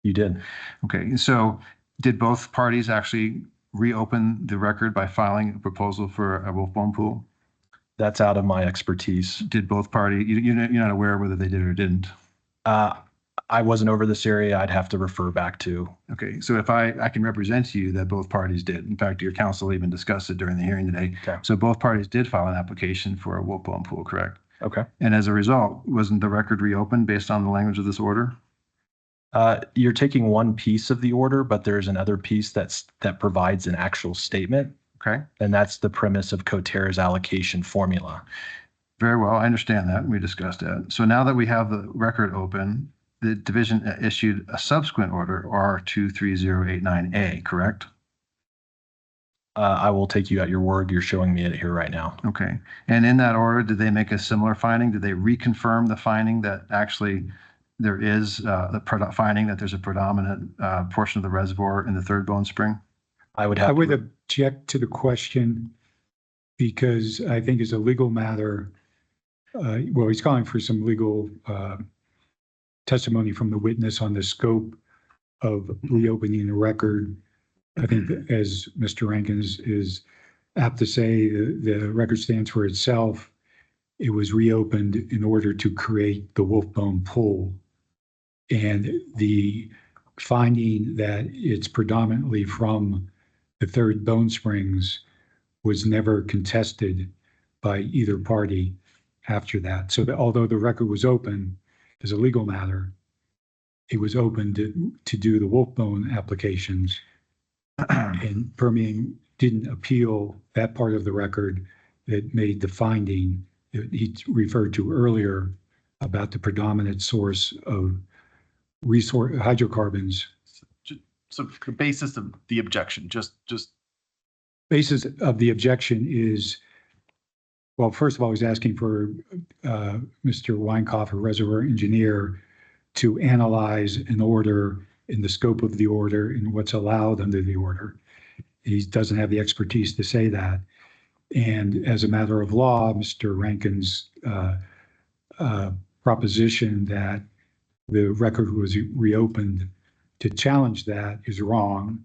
You did. Okay, so did both parties actually reopen the record by filing a proposal for a wolf-bone pool? That's out of my expertise. Did both parties, you're not aware whether they did or didn't? I wasn't over this area. I'd have to refer back to. Okay, so if I can represent to you that both parties did. In fact, your counsel even discussed it during the hearing today. Okay. So both parties did file an application for a wolf bone pool, correct? Okay. And as a result, wasn't the record reopened based on the language of this order? You're taking one piece of the order, but there's another piece that provides an actual statement, Okay, and that's the premise of Coterra's allocation formula. very well. I understand that. We discussed that. So now that we have the record open, the division issued a subsequent order, R23089A, correct? I will take you at your word. You're showing me it here right now. Okay. And in that order, did they make a similar finding? Did they reconfirm the finding that actually there is finding that there's a predominant portion of the reservoir in the third Bone Spring? I would I have. would object to the question because I think as a legal matter, well, he's calling for some legal testimony from the witness on the scope of reopening the record. I think that, as Mr. Rankins is apt to say, the record stands for itself. It was reopened in order to create the wolf bone pool. And the finding that it's predominantly from the third Bone Springs was never contested by either party after that. So although the record was open as a legal matter, it was open to do the wolf bone applications. And Permian didn't appeal that part of the record that made the finding that he referred to earlier about the predominant source of hydrocarbons. So the basis of the objection, just Basis of the objection is, well, first of all, he's asking for Mr. Weinkoff, a reservoir engineer, to analyze an order in the scope of the order and what's allowed under the order. He doesn't have the expertise to say that. And as a matter of law, Mr. Rankin's proposition that the record was reopened to challenge that is wrong.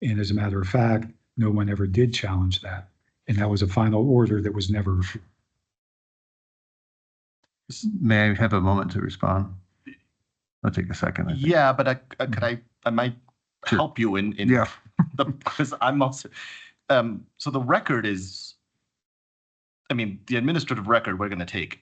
And as a matter of fact, no one ever did challenge that. And that was a final order that was never. May I have a moment to respond? I'll take a second. I think. yeah, but I might Sure. help you in Yeah. because I'm also so the record is, I mean, the administrative record, we're going to take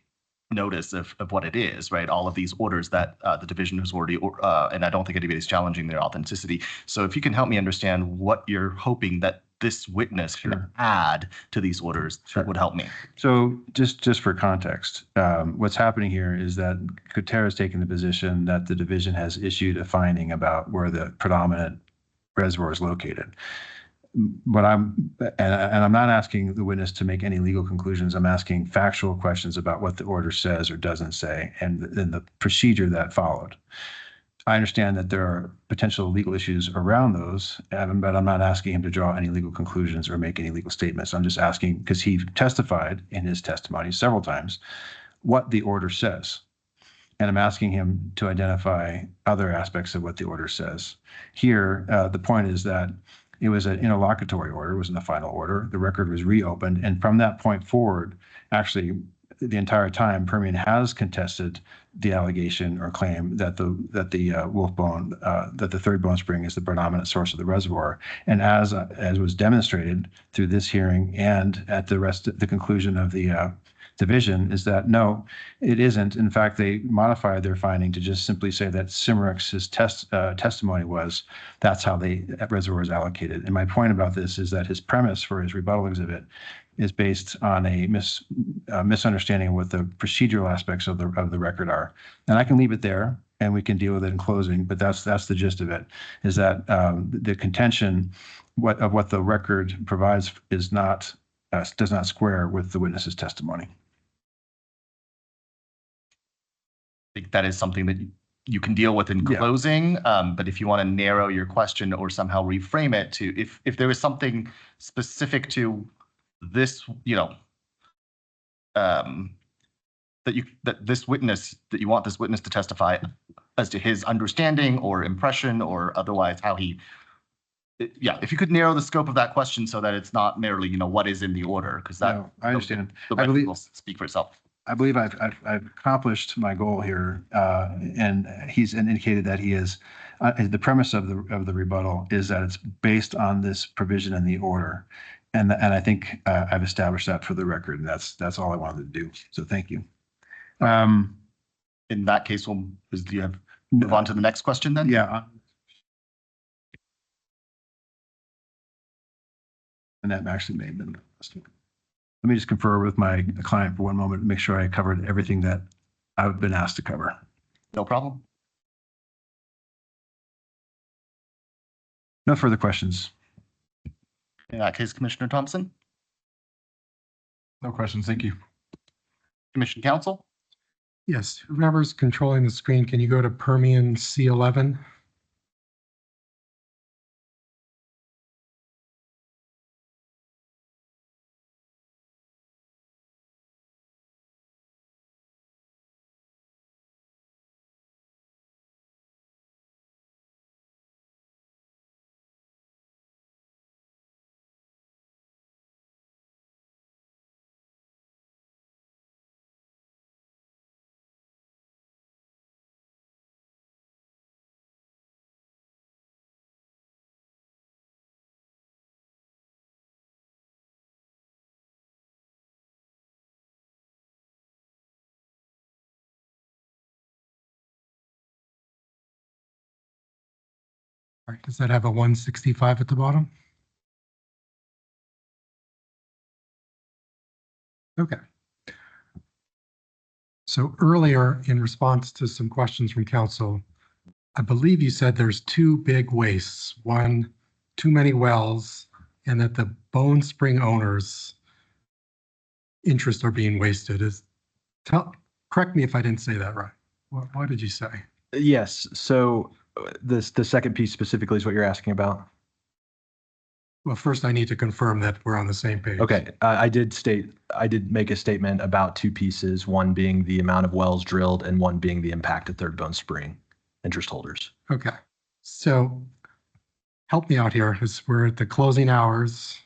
notice of what it is, right? All of these orders that the division has already, and I don't think anybody's challenging their authenticity. So if you can help me understand what you're hoping that this witness can Sure. add to these orders, Sure. that would help me. So just for context, what's happening here is that Coterra has taken the position that the division has issued a finding about where the predominant reservoir is located. What I'm not asking the witness to make any legal conclusions. I'm asking factual questions about what the order says or doesn't say, and then the procedure that followed. I understand that there are potential legal issues around those, but I'm not asking him to draw any legal conclusions or make any legal statements. I'm just asking, because he testified in his testimony several times, what the order says. And I'm asking him to identify other aspects of what the order says. Here, the point is that it was an interlocutory order, it wasn't a final order. The record was reopened. And from that point forward, actually, the entire time, Permian has contested the allegation or claim that the wolf bone, that the third Bone Spring is the predominant source of the reservoir. And as was demonstrated through this hearing and at the conclusion of the division, is that no, it isn't. In fact, they modified their finding to just simply say that Cimerex's testimony was that's how that reservoir is allocated. And my point about this is that his premise for his rebuttal exhibit is based on a misunderstanding of what the procedural aspects of the record are. And I can leave it there and we can deal with it in closing, but that's the gist of it, is that the contention of what the record provides is not does not square with the witness's testimony. I think that is something that you can deal with in Yeah. closing. But if you want to narrow your question or somehow reframe it to, if there is something specific to this, that you want this witness to testify as to his understanding or impression or otherwise how he, if you could narrow the scope of that question so that it's not merely, what is in the order, because that No, I understand. the I record believe- will speak for itself. I believe I've accomplished my goal here, and he's indicated that he is, the premise of the rebuttal is that it's based on this provision in the order. And I think I've established that for the record, and that's all I wanted to do. So thank you. In that case, do you have, move on to the next question then? Yeah. And that actually may have been. Let me just confer with my client for one moment and make sure I covered everything that I've been asked to cover. No problem. No further questions. In that case, Commissioner Thompson, No questions. Thank you. Commission Counsel, Yes, whoever's controlling the screen, can you go to Permian C11? All right, does that have a 165 at the bottom? Okay. So earlier, in response to some questions from council, I believe you said there's two big wastes. One, too many wells, and that the Bone Spring owners' interests are being wasted. Correct me if I didn't say that right. What did you say? Yes. So the second piece specifically is what you're asking about. Well, first I need to confirm that we're on the same page. Okay. I did make a statement about two pieces, one being the amount of wells drilled and one being the impact at Third Bone Spring interest holders. Okay. So help me out here as we're at the closing hours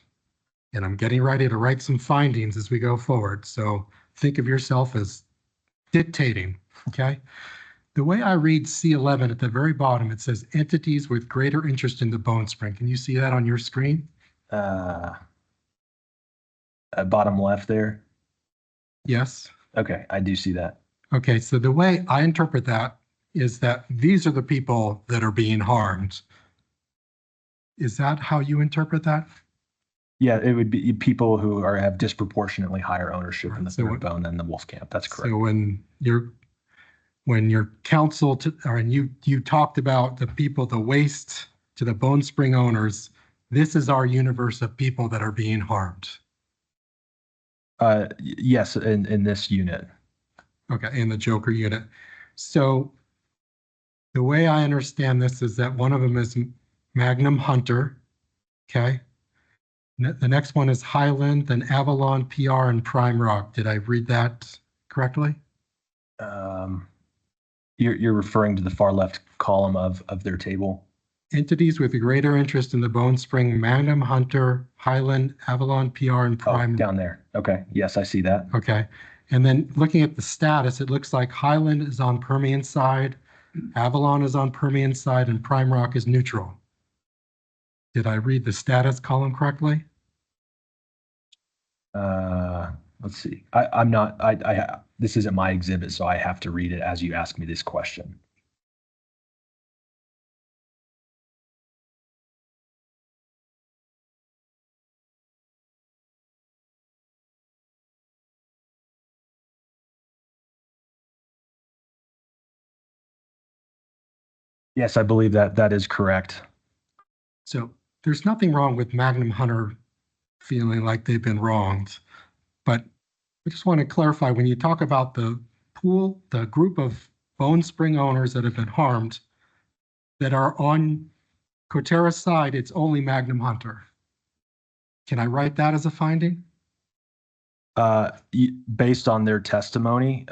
and I'm getting ready to write some findings as we go forward. So think of yourself as dictating, okay? The way I read C11 at the very bottom, it says entities with greater interest in the Bone Spring. Can you see that on your screen? At bottom left there. Yes. Okay. I do see that. Okay, so the way I interpret that is that these are the people that are being harmed. Is that how you interpret that? Yeah, it would be people who have disproportionately higher ownership in the So Third Bone than the Wolf Camp. That's correct. So when your counsel and you talked about the people, the waste to the Bone Spring owners, this is our universe of people that are being harmed. Yes, in this unit. Okay, in the Joker unit. So the way I understand this is that one of them is Magnum Hunter, okay? The next one is Highland, then Avalon, PR, and Prime Rock. Did I read that correctly? You're referring to the far left column of their table. Entities with a greater interest in the Bone Spring, Magnum Hunter, Highland, Avalon, PR, and Prime. Down there. Okay. Yes, I see that. Okay. And then looking at the status, it looks like Highland is on Permian side, Avalon is on Permian side, and Prime Rock is neutral. Did I read the status column correctly? Let's see. This isn't my exhibit, so I have to read it as you ask me this question. Yes, I believe that is correct. So there's nothing wrong with Magnum Hunter feeling like they've been wronged. But I just want to clarify, when you talk about the pool, the group of Bone Spring owners that have been harmed that are on Coterra's side, it's only Magnum Hunter. Can I write that as a finding? Based on their testimony,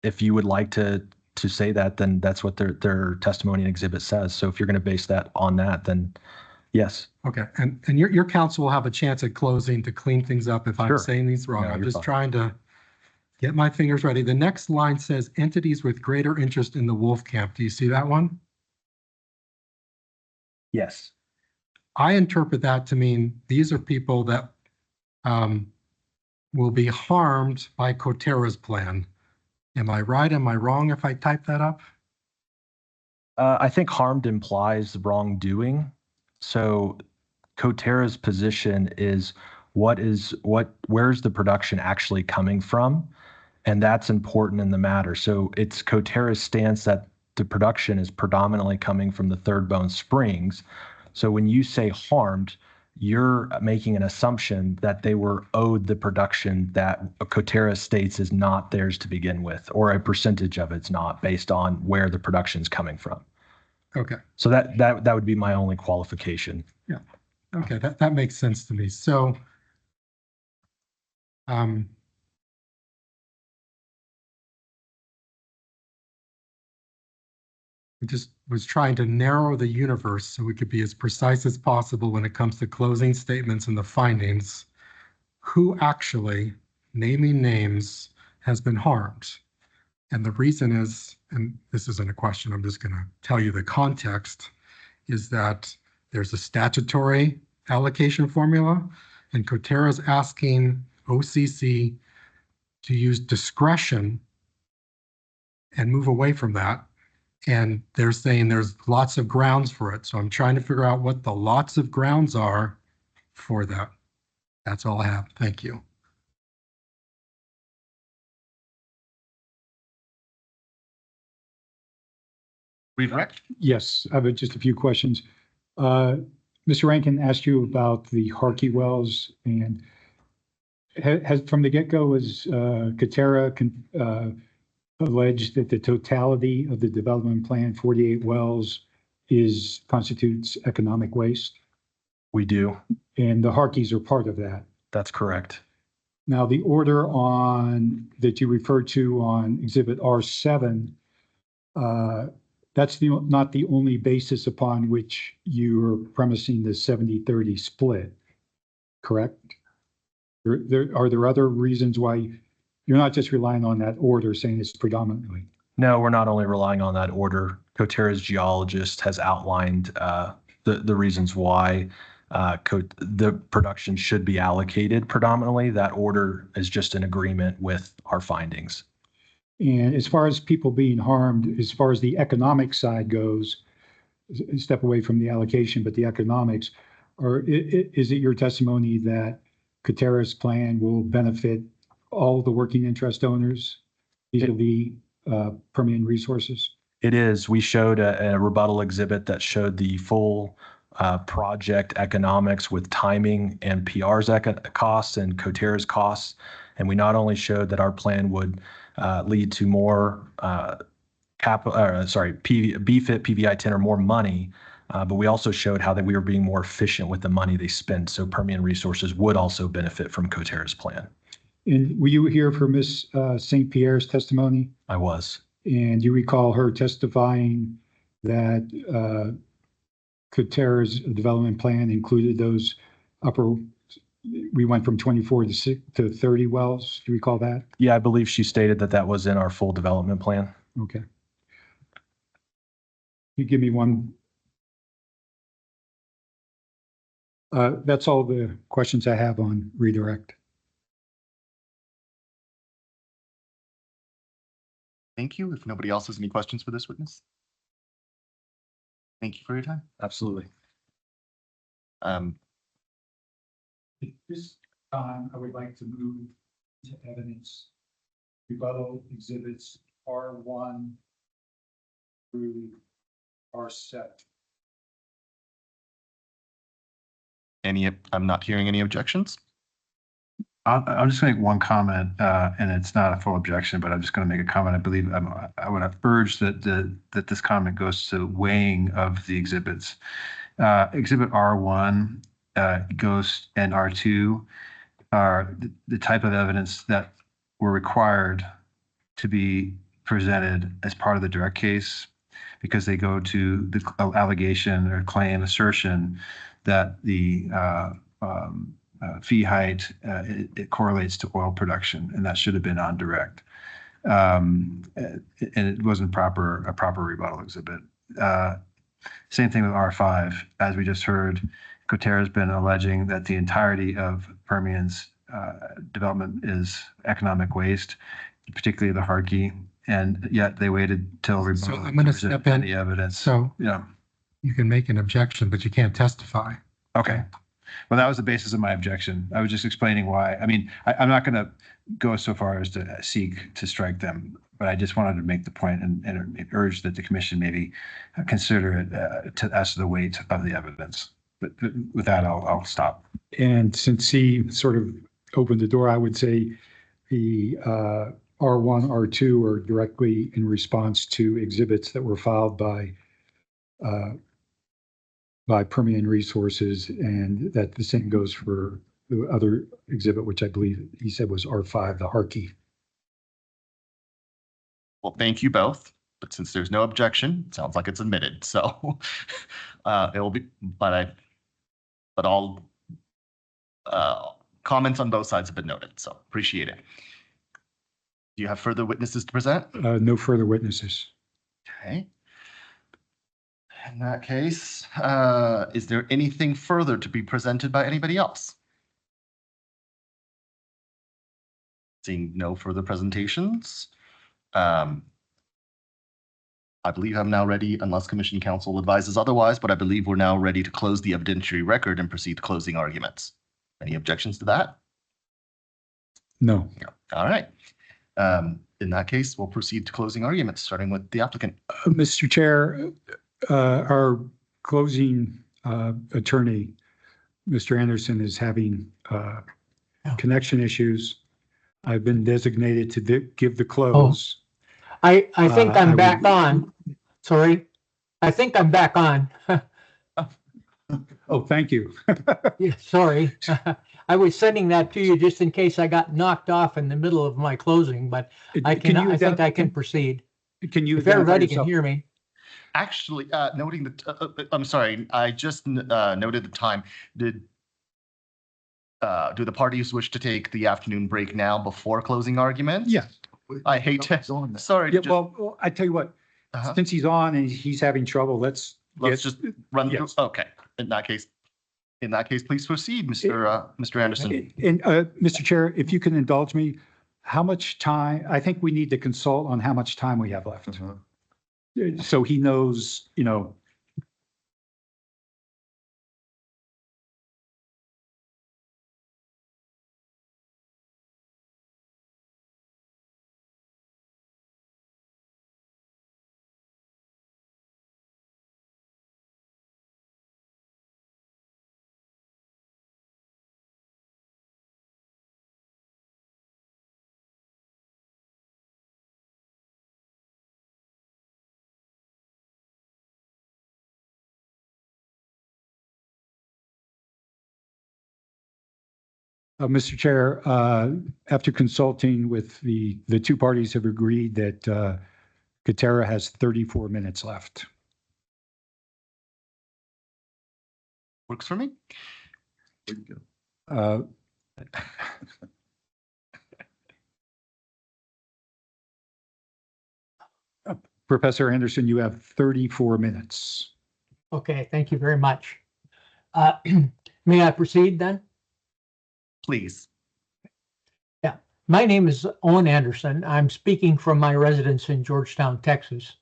if you would like to say that, then that's what their testimony and exhibit says. So if you're going to base that on that, then yes. Okay, and your counsel will have a chance at closing to clean things up if I'm Sure. saying these wrong. No, I'm you're just fine. trying to get my fingers ready. The next line says entities with greater interest in the wolf camp. Do you see that one? Yes. I interpret that to mean these are people that will be harmed by Coterra's plan. Am I right? Am I wrong if I type that up? I think harmed implies wrongdoing. So Coterra's position is where's the production actually coming from? And that's important in the matter. So it's Coterra's stance that the production is predominantly coming from the Third Bone Springs. So when you say harmed, you're making an assumption that they were owed the production that Coterra states is not theirs to begin with, or a percentage of it's not based on where the production's coming from. Okay. So that would be my only qualification. Yeah. Okay, that makes sense to me. So I just was trying to narrow the universe so we could be as precise as possible when it comes to closing statements and the findings. Who actually, naming names, has been harmed? And the reason is, and this isn't a question, I'm just going to tell you the context, is that there's a statutory allocation formula, and Coterra is asking OCC to use discretion and move away from that. And they're saying there's lots of grounds for it. So I'm trying to figure out what the lots of grounds are for that. That's all I have. Thank you. Redirect? Yes, I have just a few questions. Mr. Rankin asked you about the Harkey wells, and has from the get-go was Coterra alleged that the totality of the development plan, 48 wells, constitutes economic waste, We do. and the Harkeys are part of that. That's correct. Now, the order that you referred to on Exhibit R7, that's not the only basis upon which you're premising the 70-30 split, correct? Are there other reasons why you're not just relying on that order saying it's predominantly? No, we're not only relying on that order. Coterra's geologist has outlined the reasons why the production should be allocated predominantly. That order is just in agreement with our findings. And as far as people being harmed, as far as the economic side goes, step away from the allocation, but the economics, is it your testimony that Coterra's plan will benefit all the working interest owners vis-a-vis Permian Resources? It is. We showed a rebuttal exhibit that showed the full project economics with timing and PR's costs and Coterra's costs. And we not only showed that our plan would lead to more BFIT, PVI 10 or more money, but we also showed how that we were being more efficient with the money they spend. So Permian Resources would also benefit from Coterra's plan. And were you here for Ms. St. Pierre's testimony? I was. And you recall her testifying that Coterra's development plan included those we went from 24 to 30 wells. Do you recall that? Yeah, I believe she stated that was in our full development plan. Okay. You give me one. That's all the questions I have on redirect. Thank you. If nobody else has any questions for this witness. Thank you for your time. Absolutely. At this time, I would like to move to evidence rebuttal exhibits R1 through R7. I'm not hearing any objections. I'll just make one comment, and it's not a full objection, but I'm just going to make a comment. I believe I would urge that this comment goes to weighing of the exhibits. Exhibit R1 goes and R2 are the type of evidence that were required to be presented as part of the direct case, because they go to the allegation or claim assertion that the fee height, it correlates to oil production, and that should have been on direct. And it wasn't a proper rebuttal exhibit. Same thing with R5. As we just heard, Coterra has been alleging that the entirety of Permian's development is economic waste, particularly the Harkey, and yet they waited till rebuttal. I'm going to step in. The evidence. So Yeah. you can make an objection, but you can't testify. Okay. Well, that was the basis of my objection. I was just explaining why. I mean, I'm not going to go so far as to seek to strike them, but I just wanted to make the point and urge that the commission maybe consider it as to the weight of the evidence. But with that, I'll stop. And since he sort of opened the door, I would say the R1, R2 are directly in response to exhibits that were filed by Permian Resources, and that the same goes for the other exhibit, which I believe he said was R5, the Harkey. Well, thank you both. But since there's no objection, it sounds like it's admitted. So it will be, but all comments on both sides have been noted. So appreciate it. Do you have further witnesses to present? No further witnesses. Okay. In that case, is there anything further to be presented by anybody else? Seeing no further presentations, I believe I'm now ready, unless Commission Counsel advises otherwise, but I believe we're now ready to close the evidentiary record and proceed to closing arguments. Any objections to that? No. All right. In that case, we'll proceed to closing arguments, starting with the applicant. Mr. Chair, our closing attorney, Mr. Anderson, is having connection issues. I've been designated to give the close. I think I'm I back would- on. Sorry. I think I'm back on. Oh, thank you. Yeah, sorry. I was sending that to you just in case I got knocked off in the middle of my closing, but I think I can proceed. Can you? If everybody identify can hear me. Actually, noting that, I'm sorry, I just noted the time. Do the parties wish to take the afternoon break now before closing arguments? Yes. I hate to, sorry. Yeah, just- well, I tell you what, Uh-huh. since he's on and he's having trouble, let's Just run through. Yes. Okay, in that case, please proceed, Mr. Anderson. And Mr. Chair, if you can indulge me, how much time, I think we need to consult on how much time we have left. So he knows, you know. Mr. Chair, after consulting with the two parties have agreed that Coterra has 34 minutes left. Works for me. Uh, Professor Anderson, you have 34 minutes. Okay, thank you very much. May I proceed then? Please. My name is Owen Anderson. I'm speaking from my residence in Georgetown, Texas.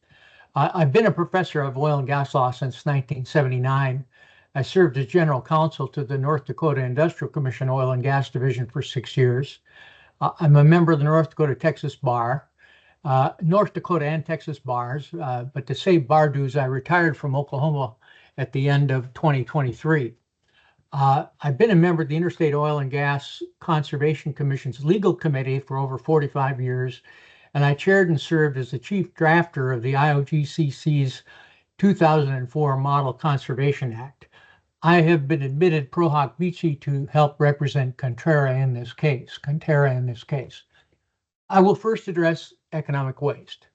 I've been a professor of oil and gas law since 1979. I served as general counsel to the North Dakota Industrial Commission Oil and Gas Division for 6 years. I'm a member of the North Dakota Texas Bar, North Dakota and Texas bars, but to save bar dues, I retired from Oklahoma at the end of 2023. I've been a member of the Interstate Oil and Gas Conservation Commission's legal committee for over 45 years, and I chaired and served as the chief drafter of the IOGCC's 2004 Model Conservation Act. I have been admitted pro hoc vice to help represent Coterra in this case. I will first address economic waste.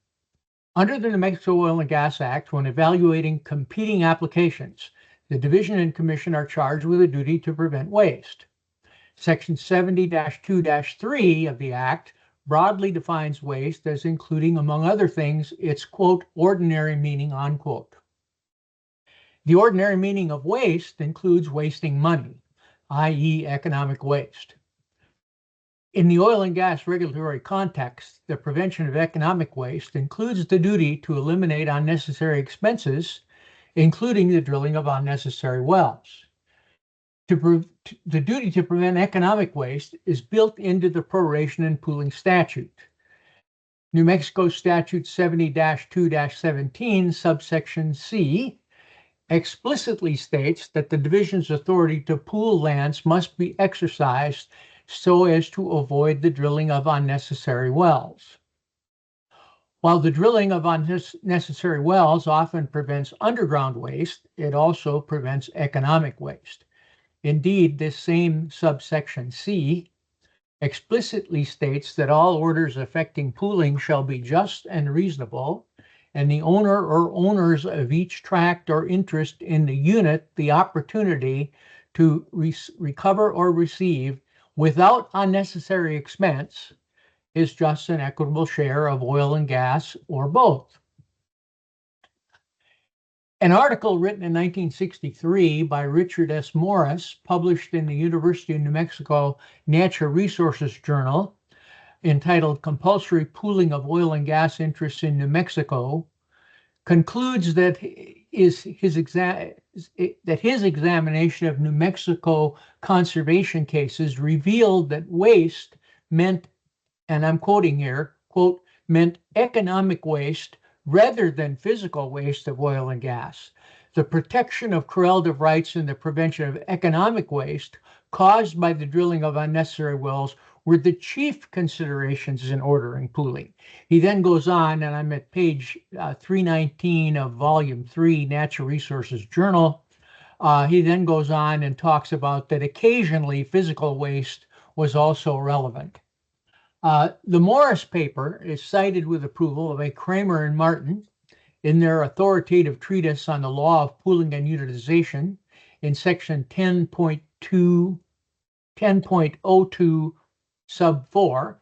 Under the New Mexico Oil and Gas Act, when evaluating competing applications, the division and commission are charged with a duty to prevent waste. Section 70-2-3 of the Act broadly defines waste as including, among other things, its, quote, ordinary meaning, unquote. The ordinary meaning of waste includes wasting money, i.e. economic waste. In the oil and gas regulatory context, the prevention of economic waste includes the duty to eliminate unnecessary expenses, including the drilling of unnecessary wells. The duty to prevent economic waste is built into the proration and pooling statute. New Mexico Statute 70-2-17, subsection C, explicitly states that the division's authority to pool lands must be exercised so as to avoid the drilling of unnecessary wells. While the drilling of unnecessary wells often prevents underground waste, it also prevents economic waste. Indeed, this same subsection C explicitly states that all orders affecting pooling shall be just and reasonable, and the owner or owners of each tract or interest in the unit the opportunity to recover or receive without unnecessary expense is just an equitable share of oil and gas or both. An article written in 1963 by Richard S. Morris, published in the University of New Mexico Natural Resources Journal, entitled Compulsory Pooling of Oil and Gas Interests in New Mexico, concludes that his examination of New Mexico conservation cases revealed that waste meant, and I'm quoting here, quote, meant economic waste rather than physical waste of oil and gas. The protection of correlative rights and the prevention of economic waste caused by the drilling of unnecessary wells were the chief considerations in ordering pooling. He then goes on, and I'm at page 319 of volume 3, Natural Resources Journal. He then goes on and talks about that occasionally physical waste was also relevant. The Morris paper is cited with approval of a Kramer and Martin in their authoritative treatise on the law of pooling and unitization in section 10.02 sub 4,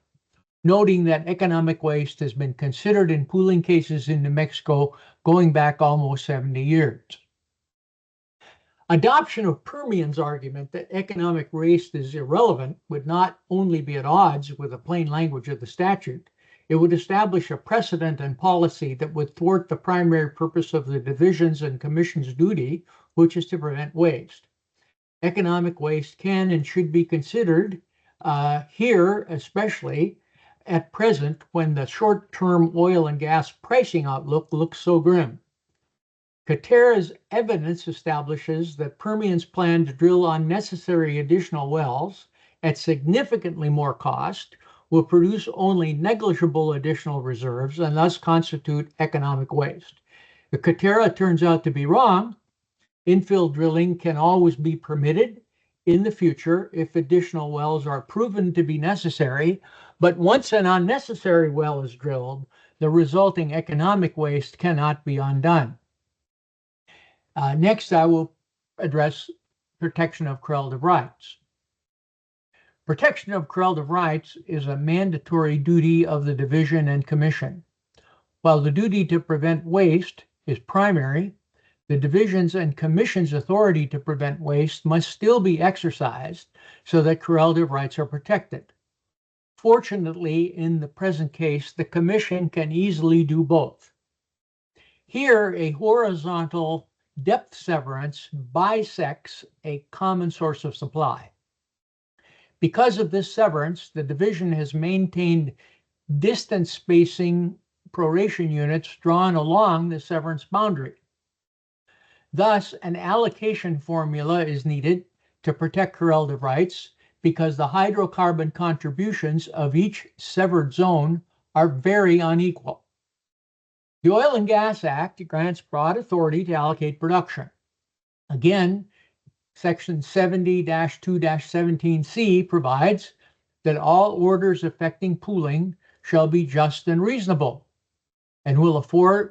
noting that economic waste has been considered in pooling cases in New Mexico going back almost 70 years. Adoption of Permian's argument that economic waste is irrelevant would not only be at odds with the plain language of the statute, it would establish a precedent and policy that would thwart the primary purpose of the division's and commission's duty, which is to prevent waste. Economic waste can and should be considered here, especially at present when the short-term oil and gas pricing outlook looks so grim. Coterra's evidence establishes that Permian's plan to drill unnecessary additional wells at significantly more cost will produce only negligible additional reserves and thus constitute economic waste. If Coterra turns out to be wrong, infill drilling can always be permitted in the future if additional wells are proven to be necessary, but once an unnecessary well is drilled, the resulting economic waste cannot be undone. Next, I will address protection of correlative rights. Protection of correlative rights is a mandatory duty of the division and commission. While the duty to prevent waste is primary, the division's and commission's authority to prevent waste must still be exercised so that correlative rights are protected. Fortunately, in the present case, the commission can easily do both. Here, a horizontal depth severance bisects a common source of supply. Because of this severance, the division has maintained distance spacing proration units drawn along the severance boundary. Thus, an allocation formula is needed to protect correlative rights because the hydrocarbon contributions of each severed zone are very unequal. The Oil and Gas Act grants broad authority to allocate production. Again, Section 70-2-17C provides that all orders affecting pooling shall be just and reasonable and will afford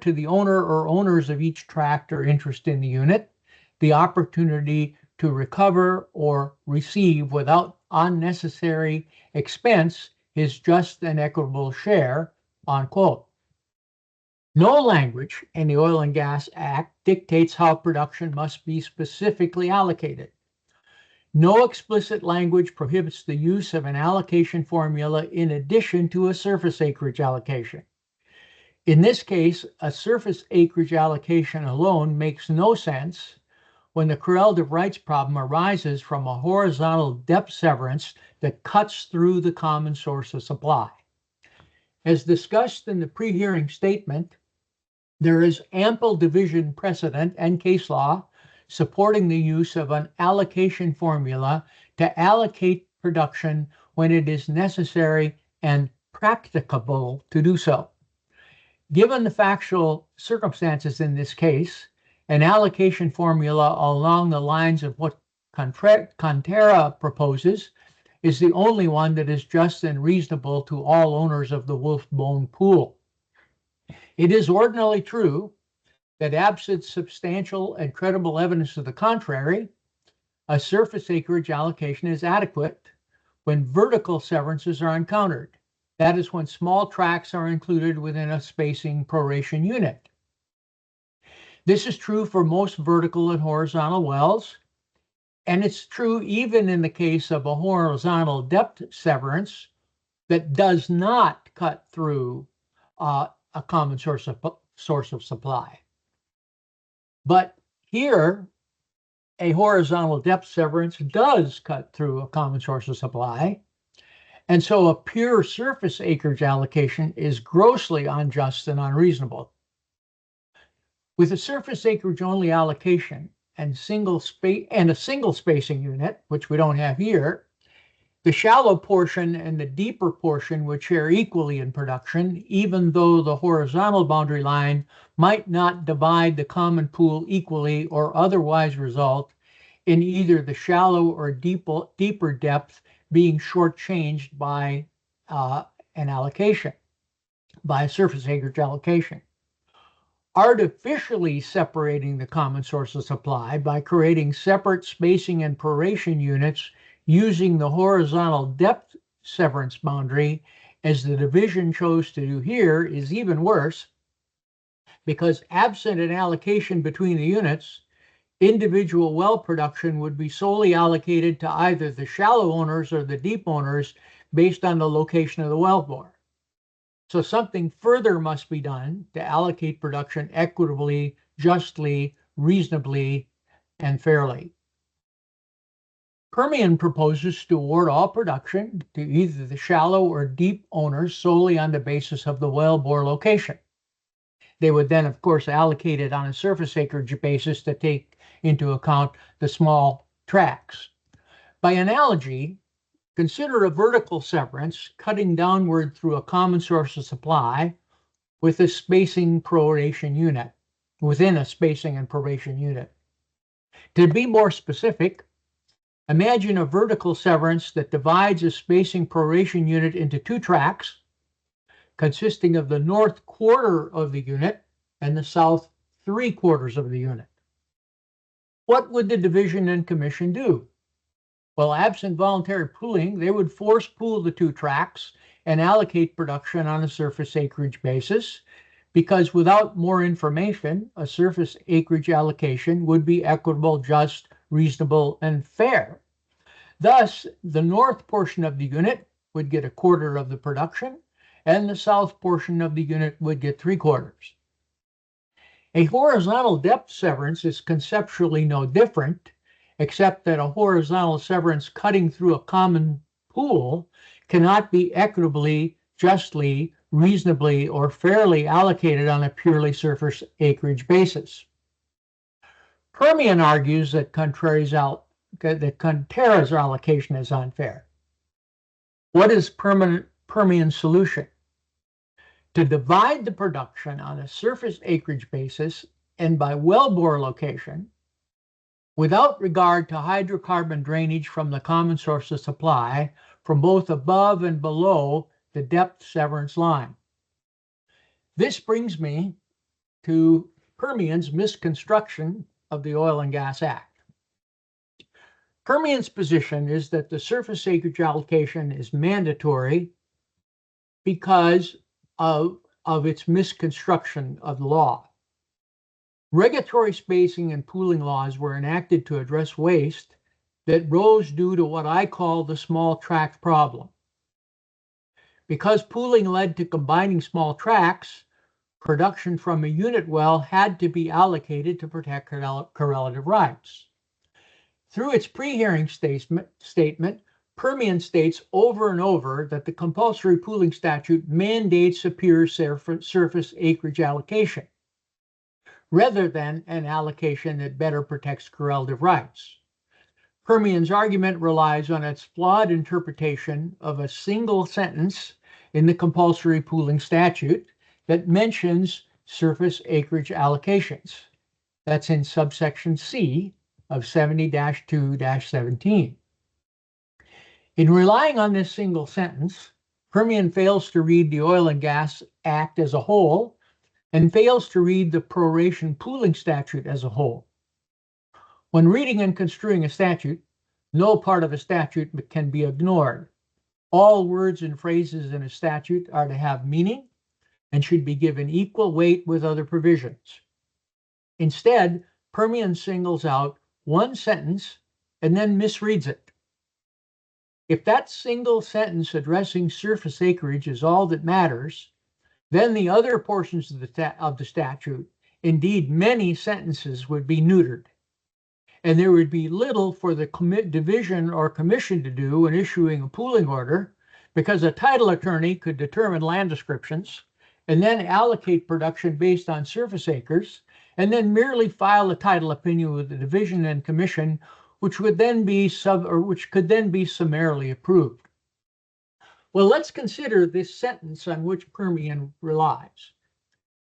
to the owner or owners of each tract or interest in the unit the opportunity to recover or receive without unnecessary expense his just and equitable share, unquote. No language in the Oil and Gas Act dictates how production must be specifically allocated. No explicit language prohibits the use of an allocation formula in addition to a surface acreage allocation. In this case, a surface acreage allocation alone makes no sense when the correlative rights problem arises from a horizontal depth severance that cuts through the common source of supply. As discussed in the pre-hearing statement, there is ample division precedent and case law supporting the use of an allocation formula to allocate production when it is necessary and practicable to do so. Given the factual circumstances in this case, an allocation formula along the lines of what Coterra proposes is the only one that is just and reasonable to all owners of the wolf-bone pool. It is ordinarily true that absent substantial and credible evidence to the contrary, a surface acreage allocation is adequate when vertical severances are encountered. That is when small tracts are included within a spacing proration unit. This is true for most vertical and horizontal wells, and it's true even in the case of a horizontal depth severance that does not cut through a common source of supply. But here, a horizontal depth severance does cut through a common source of supply, and so a pure surface acreage allocation is grossly unjust and unreasonable. With a surface acreage only allocation and a single spacing unit, which we don't have here, the shallow portion and the deeper portion would share equally in production, even though the horizontal boundary line might not divide the common pool equally or otherwise result in either the shallow or deeper depth being shortchanged by an allocation, by a surface acreage allocation. Artificially separating the common source of supply by creating separate spacing and proration units using the horizontal depth severance boundary, as the division chose to do here, is even worse, because absent an allocation between the units, individual well production would be solely allocated to either the shallow owners or the deep owners based on the location of the wellbore. So something further must be done to allocate production equitably, justly, reasonably, and fairly. Permian proposes to award all production to either the shallow or deep owners solely on the basis of the wellbore location. They would then, of course, allocate it on a surface acreage basis to take into account the small tracts. By analogy, consider a vertical severance cutting downward through a common source of supply with a spacing proration unit, within a spacing and proration unit. To be more specific, imagine a vertical severance that divides a spacing proration unit into two tracts, consisting of the north quarter of the unit and the south 3/4 of the unit. What would the division and commission do? Well, absent voluntary pooling, they would force pool the two tracts and allocate production on a surface acreage basis, because without more information, a surface acreage allocation would be equitable, just, reasonable, and fair. Thus, the north portion of the unit would get 1/4 of the production, and the south portion of the unit would get 3/4. A horizontal depth severance is conceptually no different, except that a horizontal severance cutting through a common pool cannot be equitably, justly, reasonably, or fairly allocated on a purely surface acreage basis. Permian argues that Coterra's allocation is unfair. What is Permian's solution? To divide the production on a surface acreage basis and by wellbore location, without regard to hydrocarbon drainage from the common source of supply from both above and below the depth severance line. This brings me to Permian's misconstruction of the Oil and Gas Act. Permian's position is that the surface acreage allocation is mandatory because of its misconstruction of the law. Regulatory spacing and pooling laws were enacted to address waste that rose due to what I call the small tract problem. Because pooling led to combining small tracts, production from a unit well had to be allocated to protect correlative rights. Through its pre-hearing statement, Permian states over and over that the compulsory pooling statute mandates a pure surface acreage allocation, rather than an allocation that better protects correlative rights. Permian's argument relies on its flawed interpretation of a single sentence in the compulsory pooling statute that mentions surface acreage allocations. That's in subsection C of 70-2-17. In relying on this single sentence, Permian fails to read the Oil and Gas Act as a whole and fails to read the proration pooling statute as a whole. When reading and construing a statute, no part of a statute can be ignored. All words and phrases in a statute are to have meaning and should be given equal weight with other provisions. Instead, Permian singles out one sentence and then misreads it. If that single sentence addressing surface acreage is all that matters, then the other portions of the statute, indeed many sentences, would be neutered. And there would be little for the division or commission to do in issuing a pooling order, because a title attorney could determine land descriptions and then allocate production based on surface acres, and then merely file a title opinion with the division and commission, which could then be summarily approved. Well, let's consider this sentence on which Permian relies.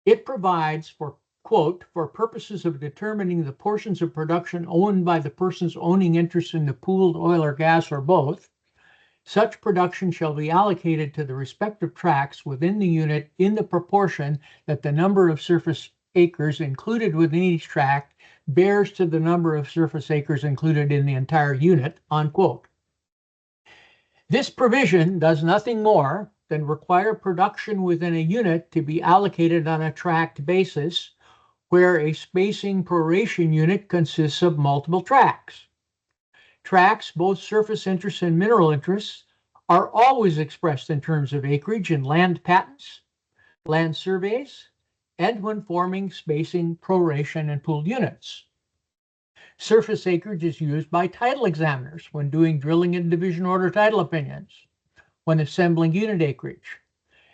It provides for, quote, for purposes of determining the portions of production owned by the persons owning interest in the pooled oil or gas or both, such production shall be allocated to the respective tracts within the unit in the proportion that the number of surface acres included within each tract bears to the number of surface acres included in the entire unit, unquote. This provision does nothing more than require production within a unit to be allocated on a tract basis, where a spacing proration unit consists of multiple tracts. Tracts, both surface interests and mineral interests, are always expressed in terms of acreage in land patents, land surveys, and when forming spacing, proration, and pooled units. Surface acreage is used by title examiners when doing drilling and division order title opinions, when assembling unit acreage,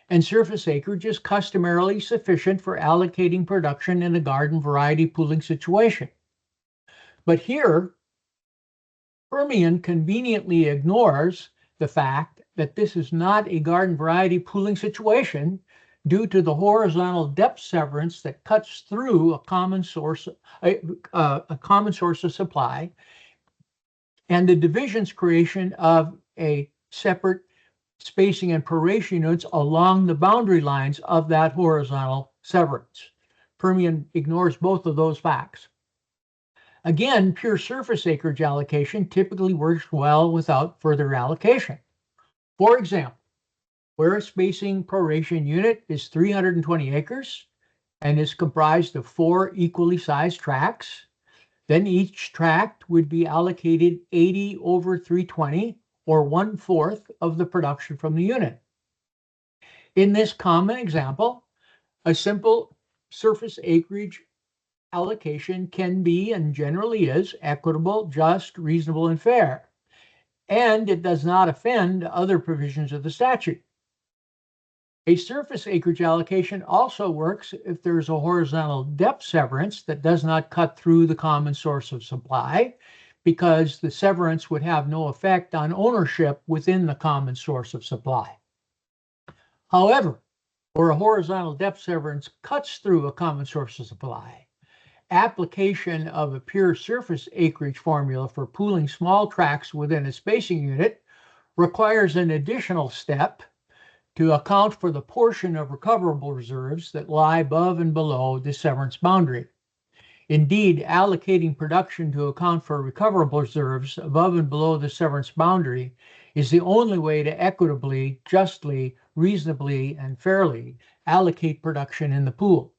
and surface acreage is customarily sufficient for allocating production in a garden variety pooling situation. But here, Permian conveniently ignores the fact that this is not a garden variety pooling situation due to the horizontal depth severance that cuts through a common source of supply, and the division's creation of a separate spacing and proration units along the boundary lines of that horizontal severance. Permian ignores both of those facts. Again, pure surface acreage allocation typically works well without further allocation. For example, where a spacing proration unit is 320 acres and is comprised of 4 equally sized tracts, then each tract would be allocated 80/320, or 1/4 of the production from the unit. In this common example, a simple surface acreage allocation can be, and generally is, equitable, just, reasonable, and fair, and it does not offend other provisions of the statute. A surface acreage allocation also works if there is a horizontal depth severance that does not cut through the common source of supply, because the severance would have no effect on ownership within the common source of supply. However, where a horizontal depth severance cuts through a common source of supply, application of a pure surface acreage formula for pooling small tracts within a spacing unit requires an additional step to account for the portion of recoverable reserves that lie above and below the severance boundary. Indeed, allocating production to account for recoverable reserves above and below the severance boundary is the only way to equitably, justly, reasonably, and fairly allocate production in the pool.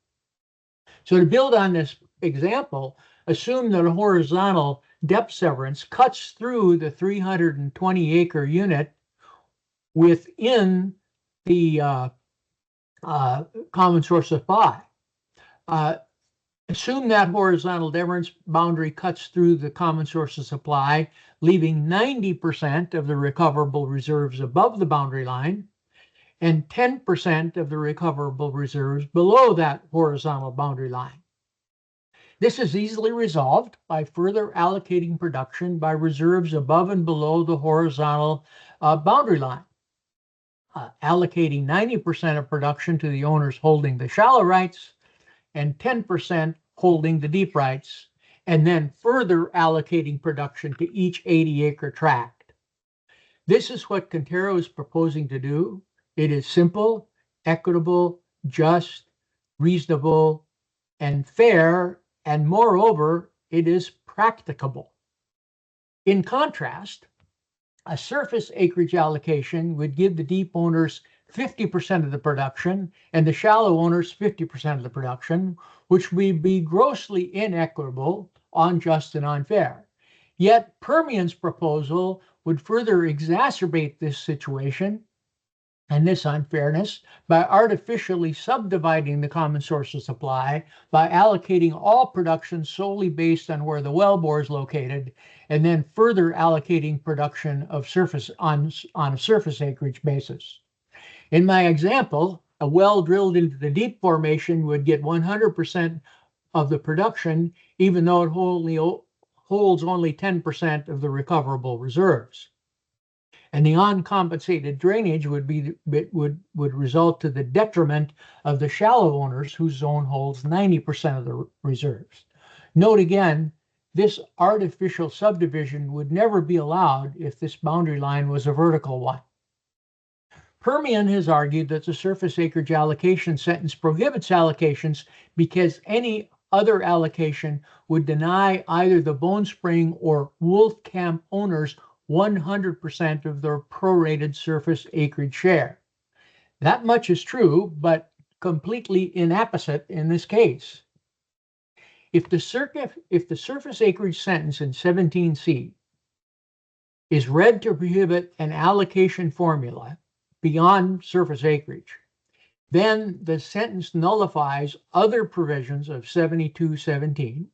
So to build on this example, assume that a horizontal depth severance cuts through the 320-acre unit within the common source supply. Assume that horizontal difference boundary cuts through the common source of supply, leaving 90% of the recoverable reserves above the boundary line and 10% of the recoverable reserves below that horizontal boundary line. This is easily resolved by further allocating production by reserves above and below the horizontal boundary line. Allocating 90% of production to the owners holding the shallow rights and 10% holding the deep rights, and then further allocating production to each 80-acre tract. This is what Coterra is proposing to do. It is simple, equitable, just, reasonable, and fair, and moreover, it is practicable. In contrast, a surface acreage allocation would give the deep owners 50% of the production and the shallow owners 50% of the production, which would be grossly inequitable, unjust, and unfair. Yet Permian's proposal would further exacerbate this situation and this unfairness by artificially subdividing the common source of supply, by allocating all production solely based on where the wellbore is located, and then further allocating production of surface on a surface acreage basis. In my example, a well drilled into the deep formation would get 100% of the production, even though it holds only 10% of the recoverable reserves. And the uncompensated drainage would result to the detriment of the shallow owners whose zone holds 90% of the reserves. Note again, this artificial subdivision would never be allowed if this boundary line was a vertical one. Permian has argued that the surface acreage allocation sentence prohibits allocations because any other allocation would deny either the Bone Spring or Wolf Camp owners 100% of their prorated surface acreage share. That much is true, but completely inapposite in this case. If the surface acreage sentence in 17C is read to prohibit an allocation formula beyond surface acreage, then the sentence nullifies other provisions of 7217,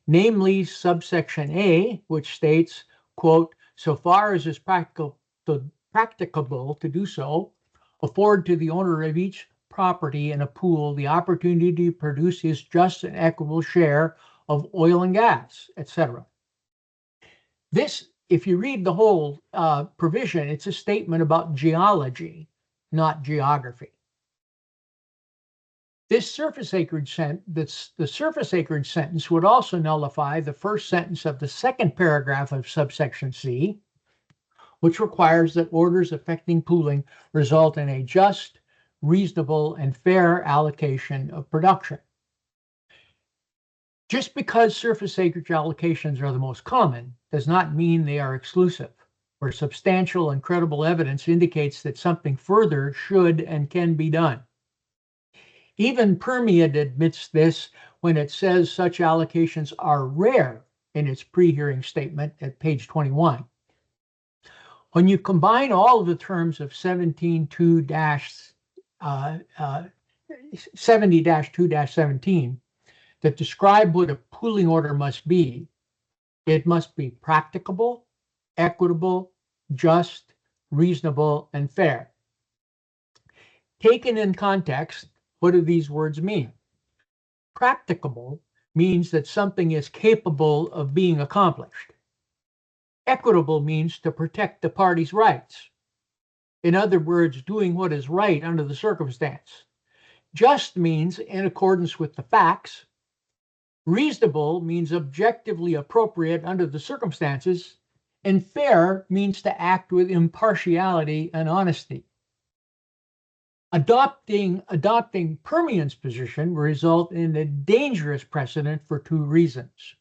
namely subsection A, which states, quote, so far as is practicable to do so, afford to the owner of each property in a pool the opportunity to produce his just and equitable share of oil and gas, etc. This, if you read the whole provision, it's a statement about geology, not geography. The surface acreage sentence would also nullify the first sentence of the second paragraph of subsection C, which requires that orders affecting pooling result in a just, reasonable, and fair allocation of production. Just because surface acreage allocations are the most common does not mean they are exclusive, where substantial and credible evidence indicates that something further should and can be done. Even Permian admits this when it says such allocations are rare in its pre-hearing statement at page 21. When you combine all of the terms of 70-2-17 that describe what a pooling order must be, it must be practicable, equitable, just, reasonable, and fair. Taken in context, what do these words mean? Practicable means that something is capable of being accomplished. Equitable means to protect the party's rights. In other words, doing what is right under the circumstance. Just means in accordance with the facts. Reasonable means objectively appropriate under the circumstances. And fair means to act with impartiality and honesty. Adopting Permian's position will result in a dangerous precedent for two reasons.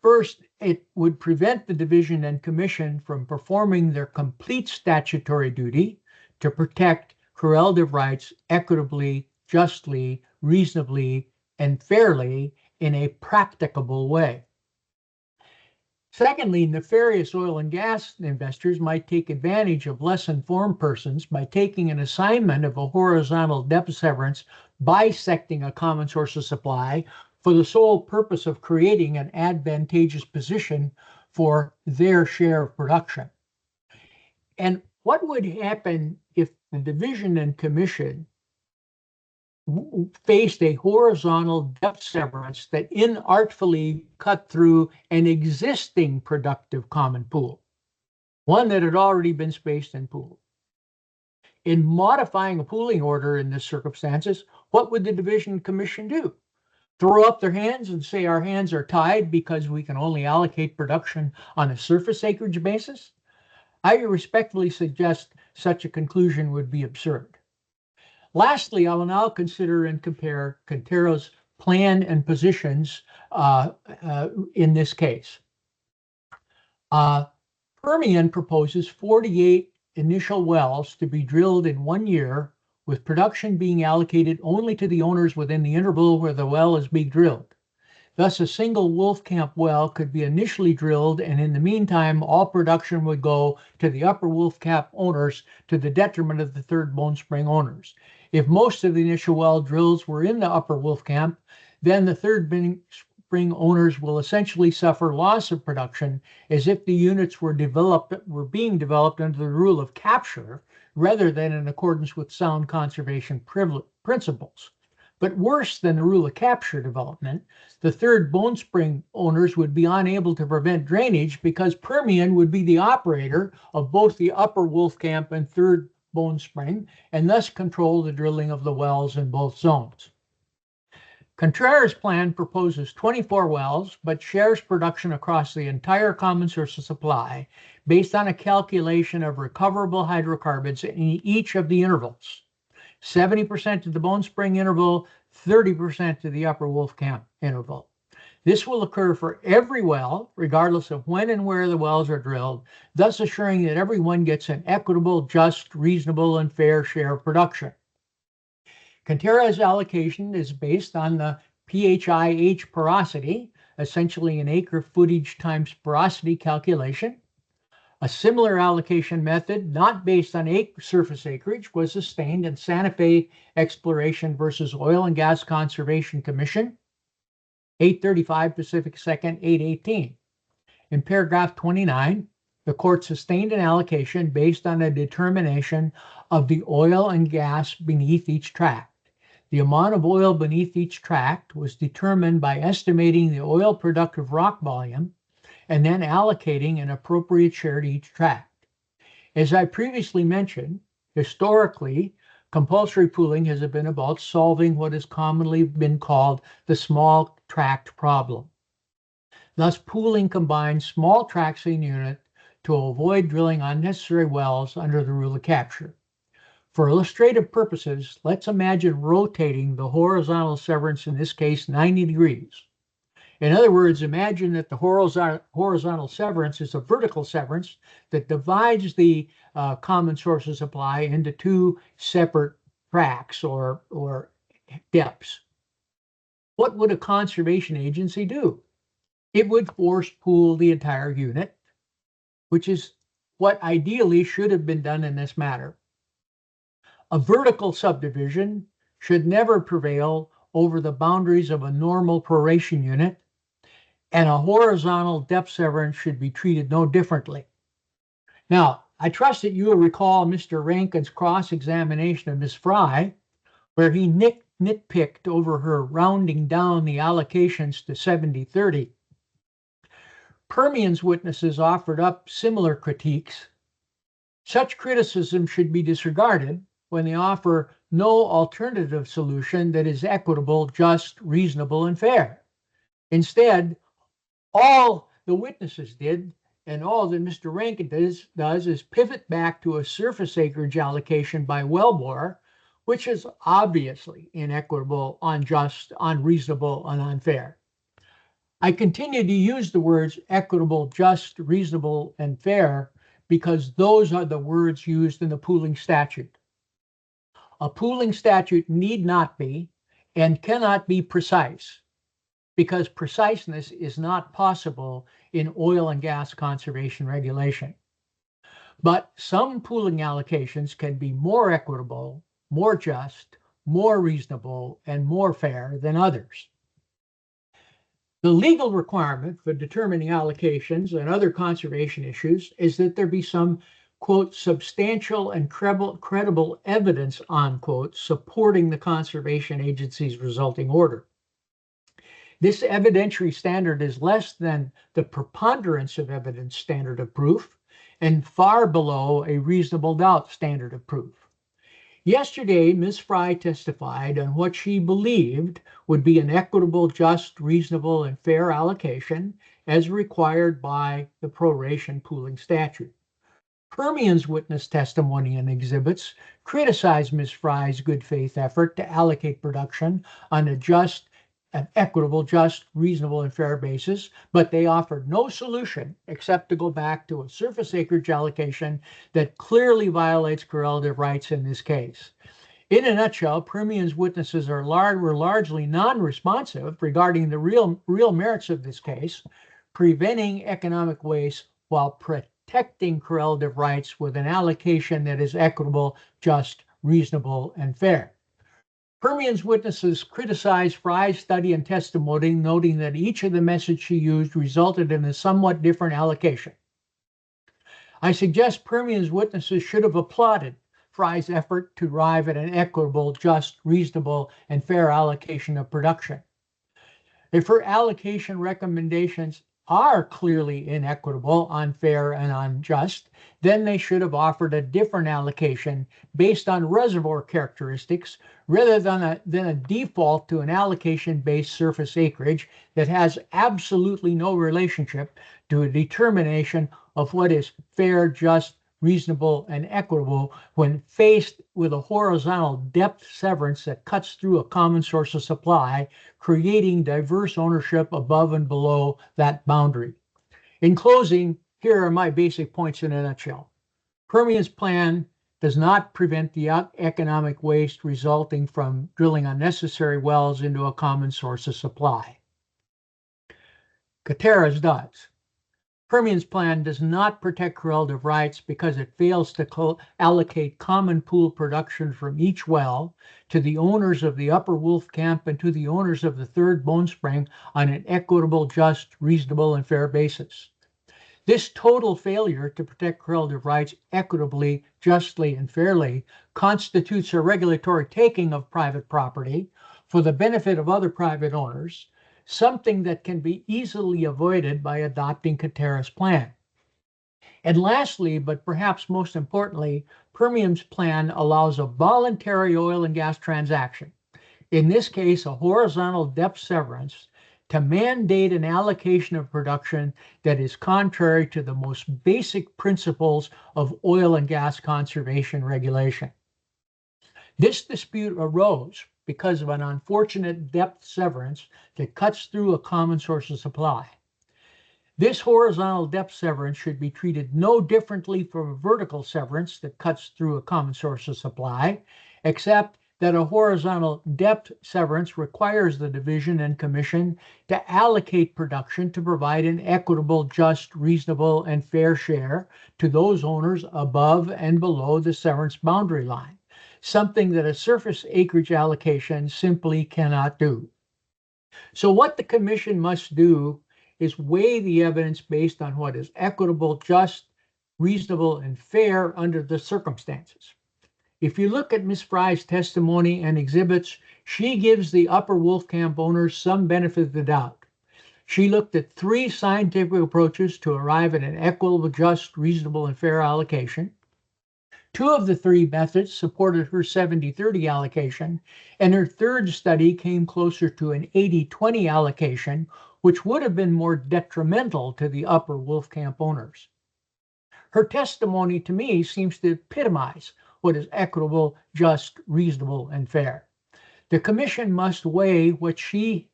First, it would prevent the division and commission from performing their complete statutory duty to protect correlative rights equitably, justly, reasonably, and fairly in a practicable way. Secondly, nefarious oil and gas investors might take advantage of less informed persons by taking an assignment of a horizontal depth severance, bisecting a common source of supply for the sole purpose of creating an advantageous position for their share of production. And what would happen if the division and commission faced a horizontal depth severance that inartfully cut through an existing productive common pool, one that had already been spaced and pooled? In modifying a pooling order in this circumstances, what would the division and commission do? Throw up their hands and say our hands are tied because we can only allocate production on a surface acreage basis? I respectfully suggest such a conclusion would be absurd. Lastly, I will now consider and compare Coterra's plan and positions in this case. Permian proposes 48 initial wells to be drilled in 1 year, with production being allocated only to the owners within the interval where the well is being drilled. Thus, a single Wolfcamp well could be initially drilled, and in the meantime, all production would go to the Upper Wolfcamp owners to the detriment of the Third Bone Spring owners. If most of the initial well drills were in the Upper Wolfcamp, then the Third Bone Spring owners will essentially suffer loss of production, as if the units were being developed under the rule of capture rather than in accordance with sound conservation principles. But worse than the rule of capture development, the Third Bone Spring owners would be unable to prevent drainage because Permian would be the operator of both the Upper Wolfcamp and Third Bone Spring, and thus control the drilling of the wells in both zones. Coterra's plan proposes 24 wells, but shares production across the entire common source of supply based on a calculation of recoverable hydrocarbons in each of the intervals. 70% to the Bone Spring interval, 30% to the Upper Wolfcamp interval. This will occur for every well, regardless of when and where the wells are drilled, thus assuring that everyone gets an equitable, just, reasonable, and fair share of production. Coterra's allocation is based on the PHI-H porosity, essentially an acre footage times porosity calculation. A similar allocation method, not based on surface acreage, was sustained in Santa Fe Exploration versus Oil and Gas Conservation Commission, 835 Pacific 2nd, 818. In paragraph 29, the court sustained an allocation based on a determination of the oil and gas beneath each tract. The amount of oil beneath each tract was determined by estimating the oil productive rock volume and then allocating an appropriate share to each tract. As I previously mentioned, historically, compulsory pooling has been about solving what has commonly been called the small tract problem. Thus, pooling combines small tracts in unit to avoid drilling unnecessary wells under the rule of capture. For illustrative purposes, let's imagine rotating the horizontal severance, in this case 90 degrees. In other words, imagine that the horizontal severance is a vertical severance that divides the common source of supply into two separate tracts or depths. What would a conservation agency do? It would force pool the entire unit, which is what ideally should have been done in this matter. A vertical subdivision should never prevail over the boundaries of a normal proration unit, and a horizontal depth severance should be treated no differently. Now, I trust that you will recall Mr. Rankin's cross-examination of Ms. Fry, where he nitpicked over her rounding down the allocations to 70-30. Permian's witnesses offered up similar critiques. Such criticism should be disregarded when they offer no alternative solution that is equitable, just, reasonable, and fair. Instead, all the witnesses did, and all that Mr. Rankin does is pivot back to a surface acreage allocation by wellbore, which is obviously inequitable, unjust, unreasonable, and unfair. I continue to use the words equitable, just, reasonable, and fair because those are the words used in the pooling statute. A pooling statute need not be and cannot be precise because preciseness is not possible in oil and gas conservation regulation. But some pooling allocations can be more equitable, more just, more reasonable, and more fair than others. The legal requirement for determining allocations and other conservation issues is that there be some, quote, substantial and credible evidence, unquote, supporting the conservation agency's resulting order. This evidentiary standard is less than the preponderance of evidence standard of proof and far below a reasonable doubt standard of proof. Yesterday, Ms. Fry testified on what she believed would be an equitable, just, reasonable, and fair allocation as required by the proration pooling statute. Permian's witness testimony and exhibits criticized Ms. Fry's good faith effort to allocate production on an equitable, just, reasonable, and fair basis, but they offered no solution except to go back to a surface acreage allocation that clearly violates correlative rights in this case. In a nutshell, Permian's witnesses were largely non-responsive regarding the real merits of this case, preventing economic waste while protecting correlative rights with an allocation that is equitable, just, reasonable, and fair. Permian's witnesses criticized Fry's study and testimony, noting that each of the methods she used resulted in a somewhat different allocation. I suggest Permian's witnesses should have applauded Fry's effort to arrive at an equitable, just, reasonable, and fair allocation of production. If her allocation recommendations are clearly inequitable, unfair, and unjust, then they should have offered a different allocation based on reservoir characteristics rather than a default to an allocation-based surface acreage that has absolutely no relationship to a determination of what is fair, just, reasonable, and equitable when faced with a horizontal depth severance that cuts through a common source of supply, creating diverse ownership above and below that boundary. In closing, here are my basic points in a nutshell. Permian's plan does not prevent the economic waste resulting from drilling unnecessary wells into a common source of supply. Coterra's does. Permian's plan does not protect correlative rights because it fails to allocate common pool production from each well to the owners of the Upper Wolfcamp and to the owners of the Third Bone Spring on an equitable, just, reasonable, and fair basis. This total failure to protect correlative rights equitably, justly, and fairly constitutes a regulatory taking of private property for the benefit of other private owners, something that can be easily avoided by adopting Coterra's plan. And lastly, but perhaps most importantly, Permian's plan allows a voluntary oil and gas transaction, in this case a horizontal depth severance, to mandate an allocation of production that is contrary to the most basic principles of oil and gas conservation regulation. This dispute arose because of an unfortunate depth severance that cuts through a common source of supply. This horizontal depth severance should be treated no differently from a vertical severance that cuts through a common source of supply, except that a horizontal depth severance requires the division and commission to allocate production to provide an equitable, just, reasonable, and fair share to those owners above and below the severance boundary line, something that a surface acreage allocation simply cannot do. So what the commission must do is weigh the evidence based on what is equitable, just, reasonable, and fair under the circumstances. If you look at Ms. Fry's testimony and exhibits, she gives the Upper Wolfcamp owners some benefit of the doubt. She looked at 3 scientific approaches to arrive at an equitable, just, reasonable, and fair allocation. 2 of the 3 methods supported her 70-30 allocation, and her third study came closer to an 80-20 allocation, which would have been more detrimental to the Upper Wolfcamp owners. Her testimony to me seems to epitomize what is equitable, just, reasonable, and fair. The commission must weigh what I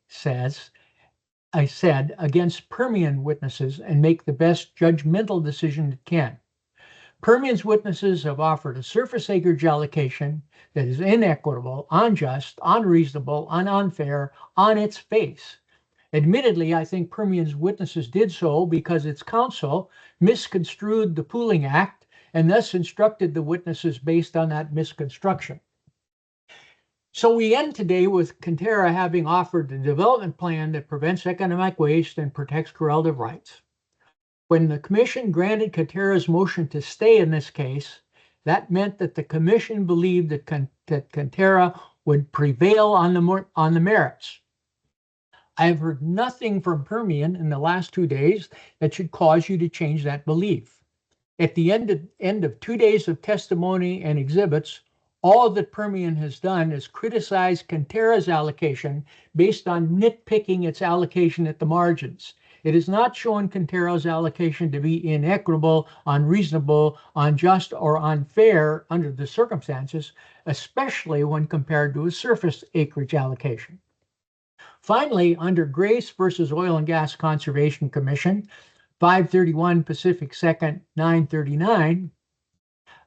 said, against Permian witnesses and make the best judgmental decision it can. Permian's witnesses have offered a surface acreage allocation that is inequitable, unjust, unreasonable, and unfair on its face. Admittedly, I think Permian's witnesses did so because its counsel misconstrued the Pooling Act and thus instructed the witnesses based on that misconstruction. So we end today with Coterra having offered a development plan that prevents economic waste and protects correlative rights. When the commission granted Coterra's motion to stay in this case, that meant that the commission believed that Coterra would prevail on the merits. I have heard nothing from Permian in the last 2 days that should cause you to change that belief. At the end of 2 days of testimony and exhibits, all that Permian has done is criticize Coterra's allocation based on nitpicking its allocation at the margins. It has not shown Coterra's allocation to be inequitable, unreasonable, unjust, or unfair under the circumstances, especially when compared to a surface acreage allocation. Finally, under Grace versus Oil and Gas Conservation Commission, 531 Pacific 2nd, 939,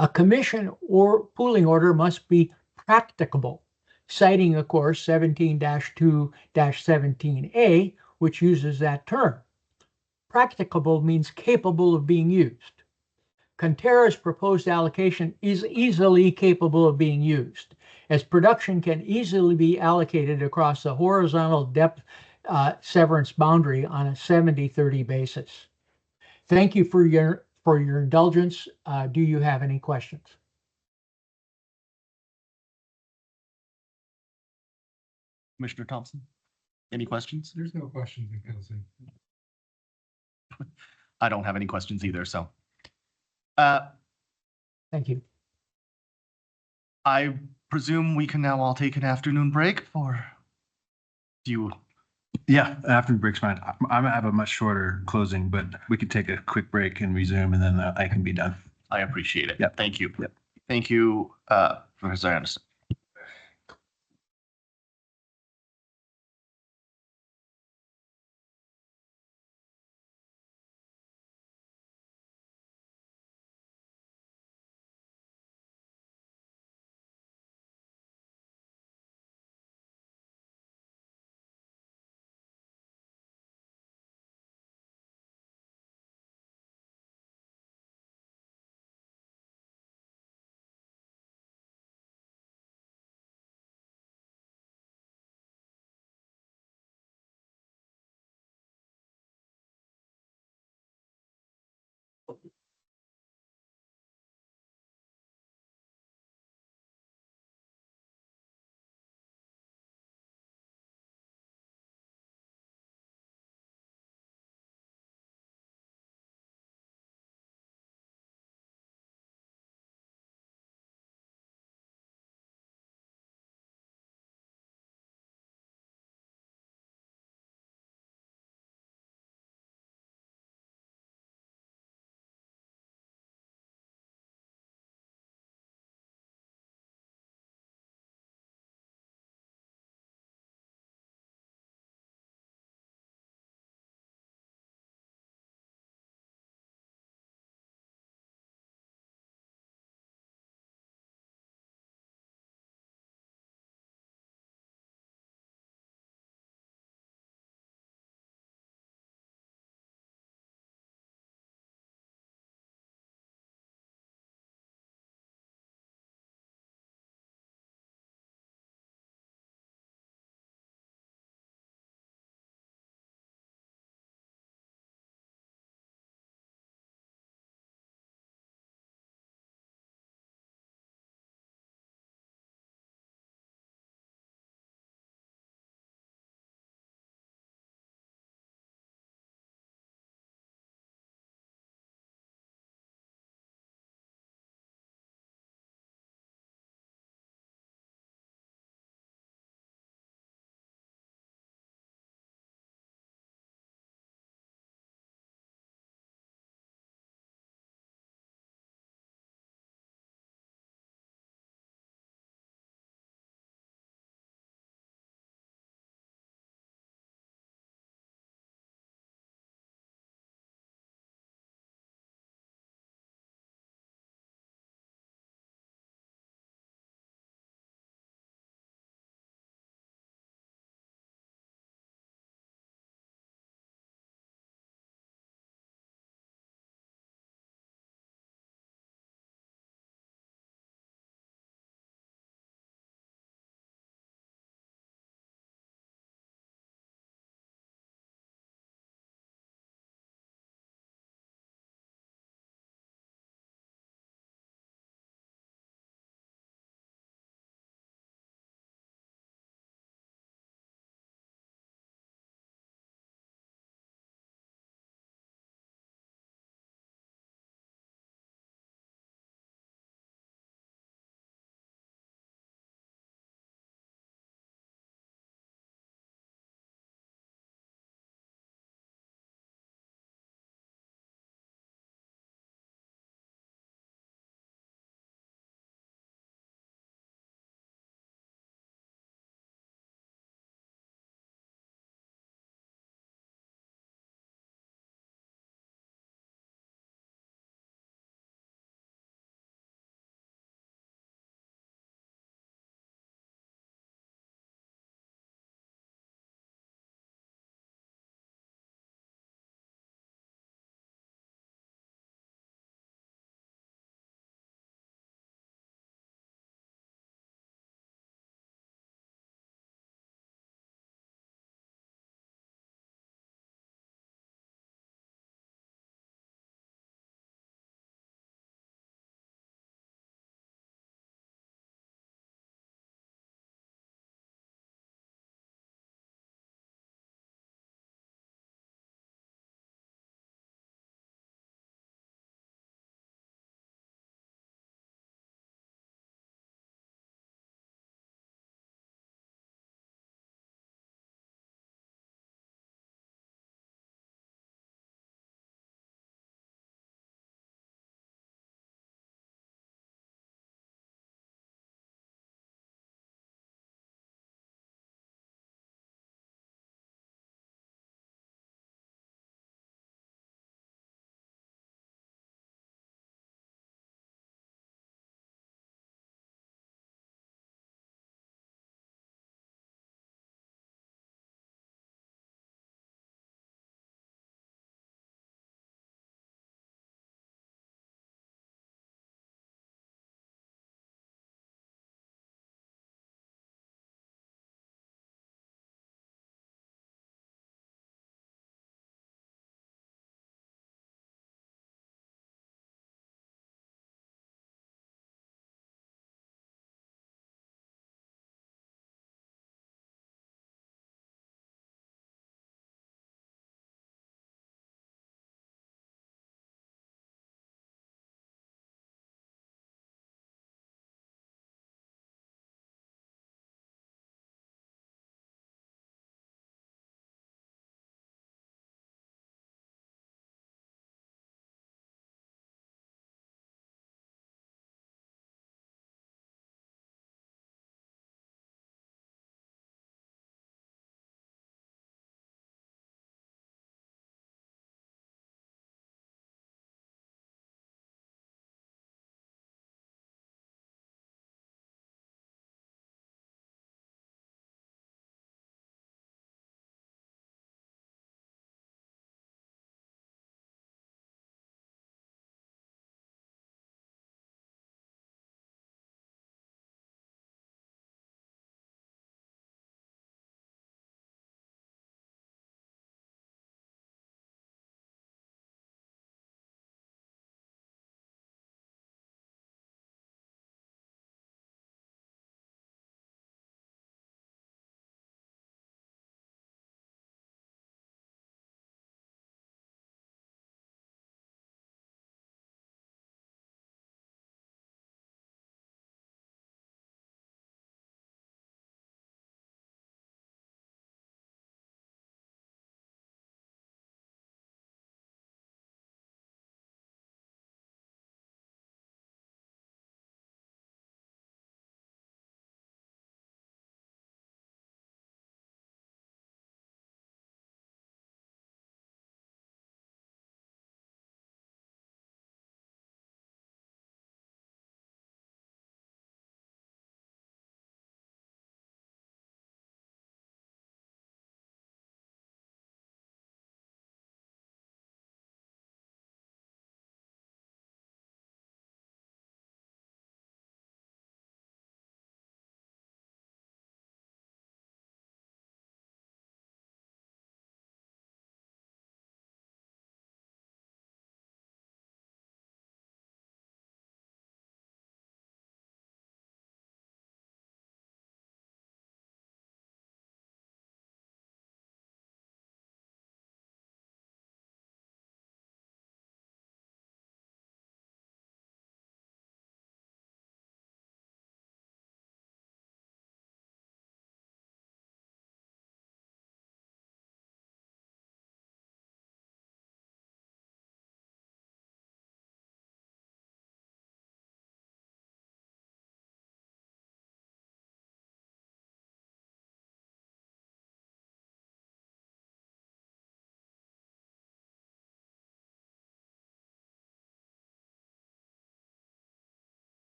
a commission or pooling order must be practicable, citing, of course, 17-2-17A, which uses that term. Practicable means capable of being used. Coterra's proposed allocation is easily capable of being used, as production can easily be allocated across the horizontal depth severance boundary on a 70-30 basis. Thank you for your indulgence. Do you have any questions? Commissioner Thompson, any questions? There's no questions in council. I don't have any questions either, so. Thank you. I presume we can now all take an afternoon break for you. Yeah, after the break's fine. I'm gonna have a much shorter closing, but we could take a quick break and resume, and then I can be done. I appreciate it. Yep. Thank you. Yep. Thank you, Professor Anderson.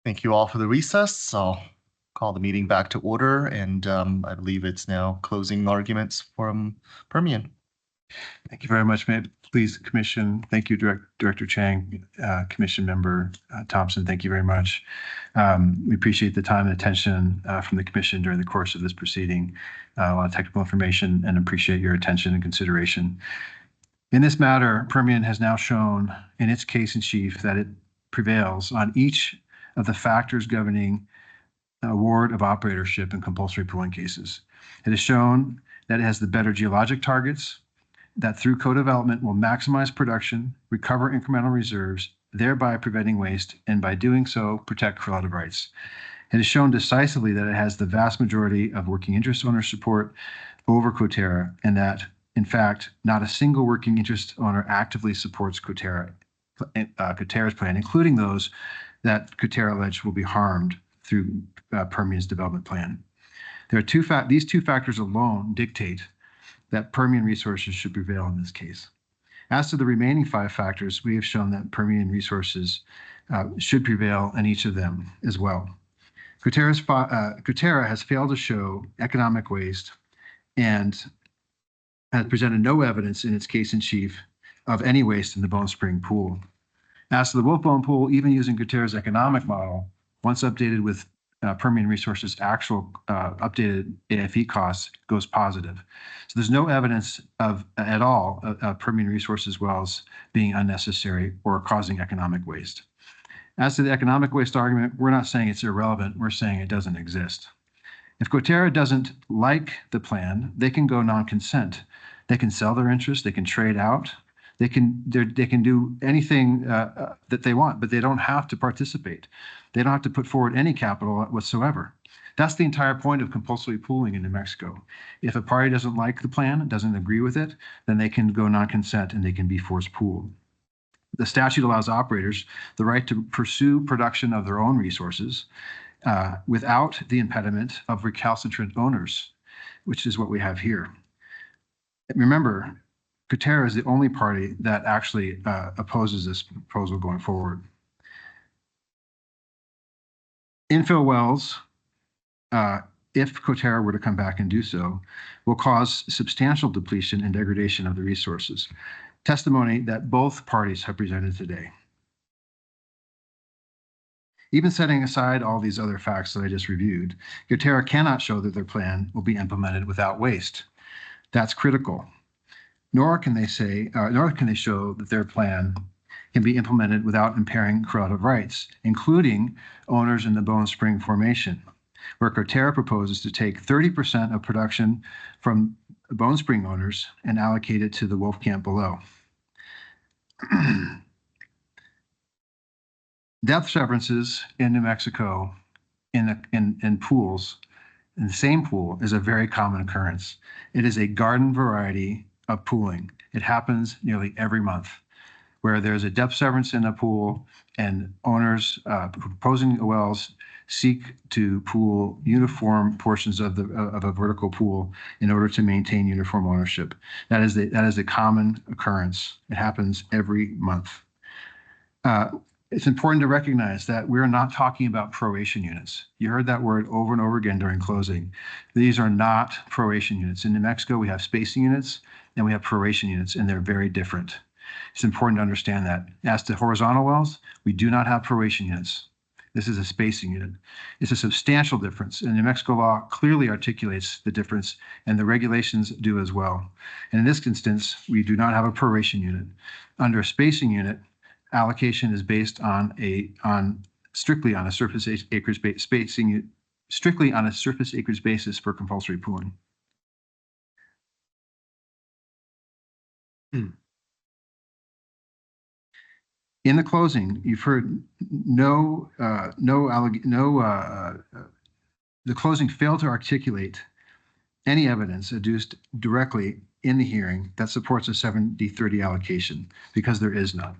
Thank you all for the recess. I'll call the meeting back to order, and I believe it's now closing arguments from Permian. Thank you very much. May it please, Commission. Thank you, Director Chang, Commission Member Thompson. Thank you very much. We appreciate the time and attention from the Commission during the course of this proceeding. A lot of technical information, and appreciate your attention and consideration. In this matter, Permian has now shown in its case in chief that it prevails on each of the factors governing award of operatorship in compulsory pooling cases. It has shown that it has the better geologic targets, that through co-development will maximize production, recover incremental reserves, thereby preventing waste, and by doing so, protect correlative rights. It has shown decisively that it has the vast majority of working interest owner support over Coterra, and that, in fact, not a single working interest owner actively supports Coterra's plan, including those that Coterra alleged will be harmed through Permian's development plan. There are these two factors alone dictate that Permian Resources should prevail in this case. As to the remaining 5 factors, we have shown that Permian Resources should prevail in each of them as well. Coterra has failed to show economic waste and has presented no evidence in its case in chief of any waste in the Bone Spring pool. As to the Wolfbone pool, even using Coterra's economic model, once updated with Permian Resources' actual updated AFE costs, goes positive. So there's no evidence at all of Permian Resources wells being unnecessary or causing economic waste. As to the economic waste argument, we're not saying it's irrelevant. We're saying it doesn't exist. If Coterra doesn't like the plan, they can go non-consent. They can sell their interest. They can trade out. They can do anything that they want, but they don't have to participate. They don't have to put forward any capital whatsoever. That's the entire point of compulsory pooling in New Mexico. If a party doesn't like the plan, doesn't agree with it, then they can go non-consent and they can be forced pooled. The statute allows operators the right to pursue production of their own resources without the impediment of recalcitrant owners, which is what we have here. Remember, Coterra is the only party that actually opposes this proposal going forward. Infill wells, if Coterra were to come back and do so, will cause substantial depletion and degradation of the resources. Testimony that both parties have presented today. Even setting aside all these other facts that I just reviewed, Coterra cannot show that their plan will be implemented without waste. That's critical. Nor can they show that their plan can be implemented without impairing correlative rights, including owners in the Bone Spring Formation, where Coterra proposes to take 30% of production from Bone Spring owners and allocate it to the Wolf Camp below. Depth severances in New Mexico in pools, in the same pool, is a very common occurrence. It is a garden variety of pooling. It happens nearly every month, where there's a depth severance in a pool and owners proposing wells seek to pool uniform portions of a vertical pool in order to maintain uniform ownership. That is a common occurrence. It happens every month. It's important to recognize that we're not talking about proration units. You heard that word over and over again during closing. These are not proration units. In New Mexico, we have spacing units and we have proration units, and they're very different. It's important to understand that. As to horizontal wells, we do not have proration units. This is a spacing unit. It's a substantial difference, and New Mexico law clearly articulates the difference, and the regulations do as well. And in this instance, we do not have a proration unit. Under a spacing unit, allocation is based strictly on a surface acreage basis for compulsory pooling. In the closing, you've heard the closing failed to articulate any evidence adduced directly in the hearing that supports a 70-30 allocation, because there is none.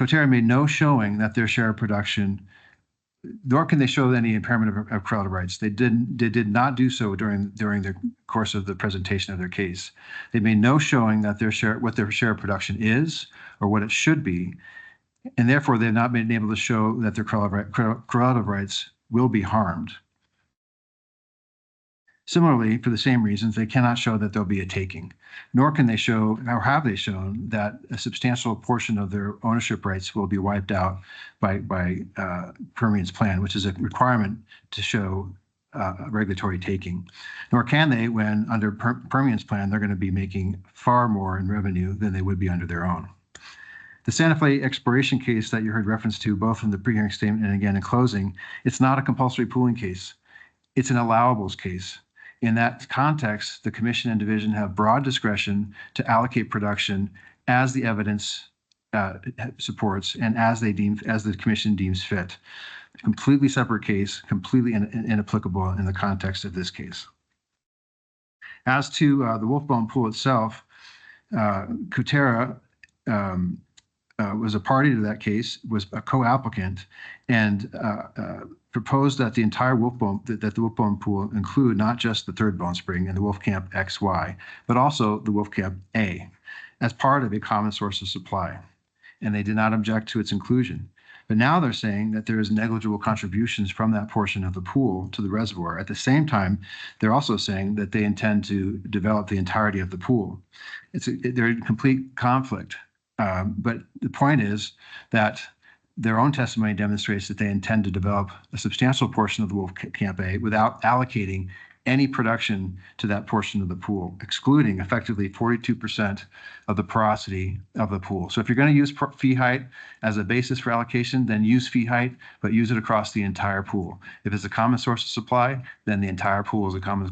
Coterra made no showing that their share of production, nor can they show any impairment of correlative rights. They did not do so during the course of the presentation of their case. They made no showing that what their share of production is or what it should be. and therefore they've not been able to show that their correlative rights will be harmed. Similarly, for the same reasons, they cannot show that there'll be a taking, nor can they show, or have they shown, that a substantial portion of their ownership rights will be wiped out by Permian's plan, which is a requirement to show regulatory taking. Nor can they when under Permian's plan, they're going to be making far more in revenue than they would be under their own. The Santa Fe exploration case that you heard reference to both in the pre-hearing statement and again in closing, it's not a compulsory pooling case. It's an allowables case. In that context, the commission and division have broad discretion to allocate production as the evidence supports and as the commission deems fit. A completely separate case, completely inapplicable in the context of this case. As to the Wolfbone pool itself, Coterra was a party to that case, was a co-applicant, and proposed that the entire the Wolfbone pool include not just the third Bone Spring and the Wolfcamp XY, but also the Wolfcamp A as part of a common source of supply. And they did not object to its inclusion. But now they're saying that there is negligible contributions from that portion of the pool to the reservoir. At the same time, they're also saying that they intend to develop the entirety of the pool. They're in complete conflict. But the point is that their own testimony demonstrates that they intend to develop a substantial portion of the Wolfcamp A without allocating any production to that portion of the pool, excluding effectively 42% of the porosity of the pool. So if you're going to use fee height as a basis for allocation, then use fee height, but use it across the entire pool. If it's a common source of supply, then the entire pool is a common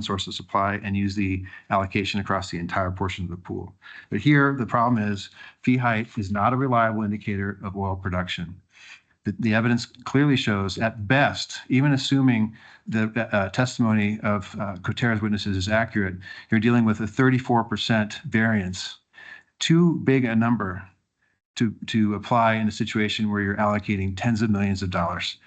source of supply and use the allocation across the entire portion of the pool. But here, the problem is fee height is not a reliable indicator of oil production. The evidence clearly shows, at best, even assuming the testimony of Coterra's witnesses is accurate, you're dealing with a 34% variance, too big a number to apply in a situation where you're allocating tens of millions of dollars.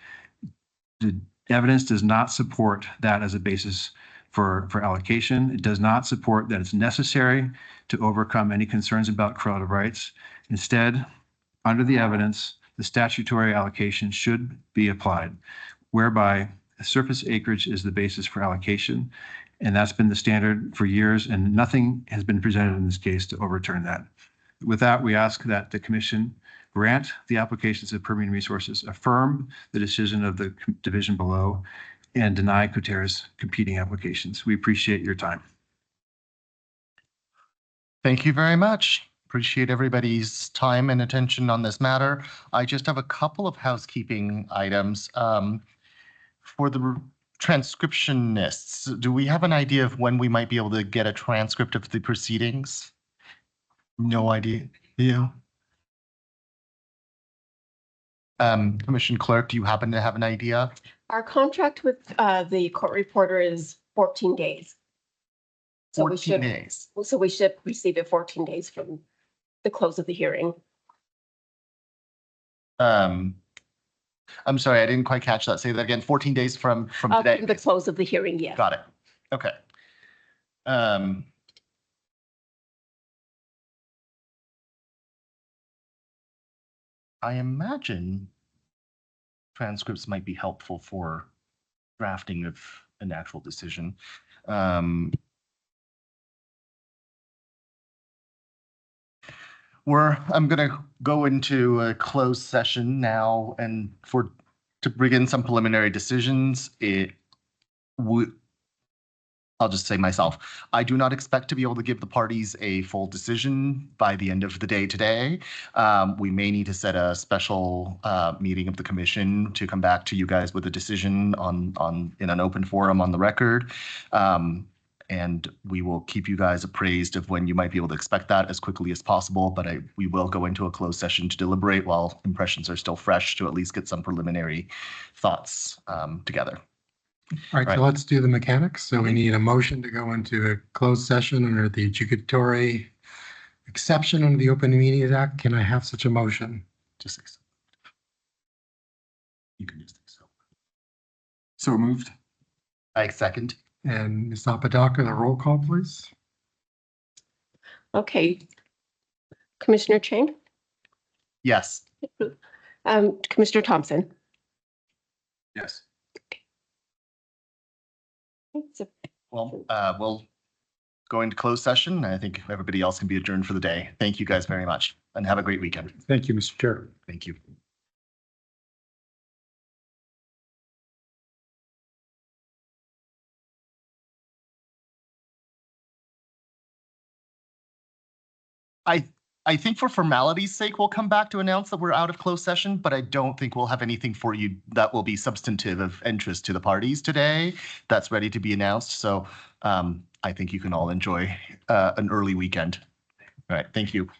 The evidence does not support that as a basis for allocation. It does not support that it's necessary to overcome any concerns about correlative rights. Instead, under the evidence, the statutory allocation should be applied, whereby surface acreage is the basis for allocation. And that's been the standard for years, and nothing has been presented in this case to overturn that. With that, we ask that the commission grant the applications of Permian Resources, affirm the decision of the division below, and deny Coterra's competing applications. We appreciate your time. Thank you very much. Appreciate everybody's time and attention on this matter. I just have a couple of housekeeping items. For the transcriptionists, do we have an idea of when we might be able to get a transcript of the proceedings? No idea. Yeah. Commission Clerk, do you happen to have an idea? Our contract with the court reporter is 14 days. So 14 days. we should receive it 14 days from the close of the hearing. I'm sorry, I didn't quite catch that. Say that again. 14 days from today. From the close of the hearing, yes. Got it. Okay. I imagine transcripts might be helpful for drafting of an actual decision. I'm going to go into a closed session now, and to begin some preliminary decisions. I'll just say myself, I do not expect to be able to give the parties a full decision by the end of the day today. We may need to set a special meeting of the commission to come back to you guys with a decision in an open forum on the record. And we will keep you guys appraised of when you might be able to expect that as quickly as possible. But we will go into a closed session to deliberate while impressions are still fresh, to at least get some preliminary thoughts together. All right, so let's do the mechanics. So we need a motion to go into a closed session under the adjudicatory exception under the Open Meetings Act. Can I have such a motion? Just accept. You can just accept. So moved. I second. And Ms. Apodaca, the roll call, please. Okay. Commissioner Chang, Yes. Commissioner Thompson. Yes. So Well, we'll go into closed session. I think everybody else can be adjourned for the day. Thank you guys very much and have a great weekend. Thank you, Mr. Chair. Thank you. I think for formality's sake, we'll come back to announce that we're out of closed session, but I don't think we'll have anything for you that will be substantive of interest to the parties today that's ready to be announced. So I think you can all enjoy an early weekend. All right. Thank you.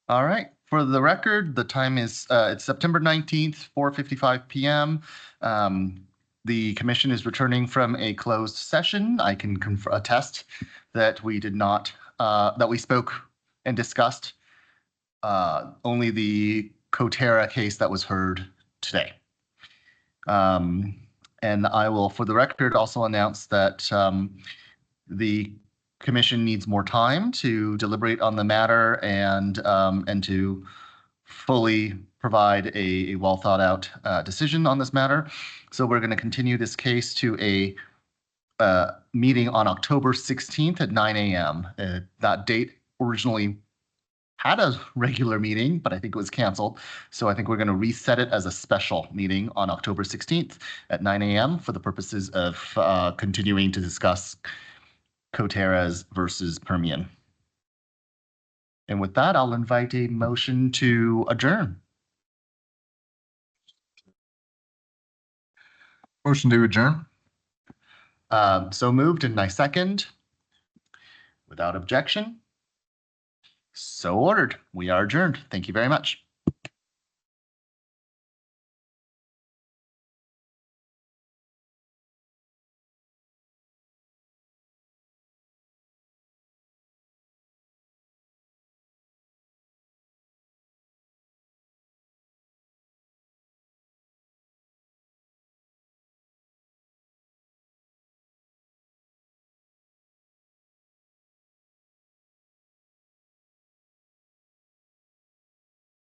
All right. For the record, the time is, it's September 19th, 4:55 PM. The commission is returning from a closed session. I can attest that we did not, that we spoke and discussed only the Coterra case that was heard today. And I will, for the record, also announce that the commission needs more time to deliberate on the matter and to fully provide a well thought out decision on this matter. So we're going to continue this case to a meeting on October 16th at 9 a.m. That date originally had a regular meeting, but I think it was canceled. So I think we're going to reset it as a special meeting on October 16th at 9 a.m. for the purposes of continuing to discuss Coterra's versus Permian. And with that, I'll invite a motion to adjourn. Motion to adjourn. So moved, and I second. Without objection. So ordered. We are adjourned. Thank you very much.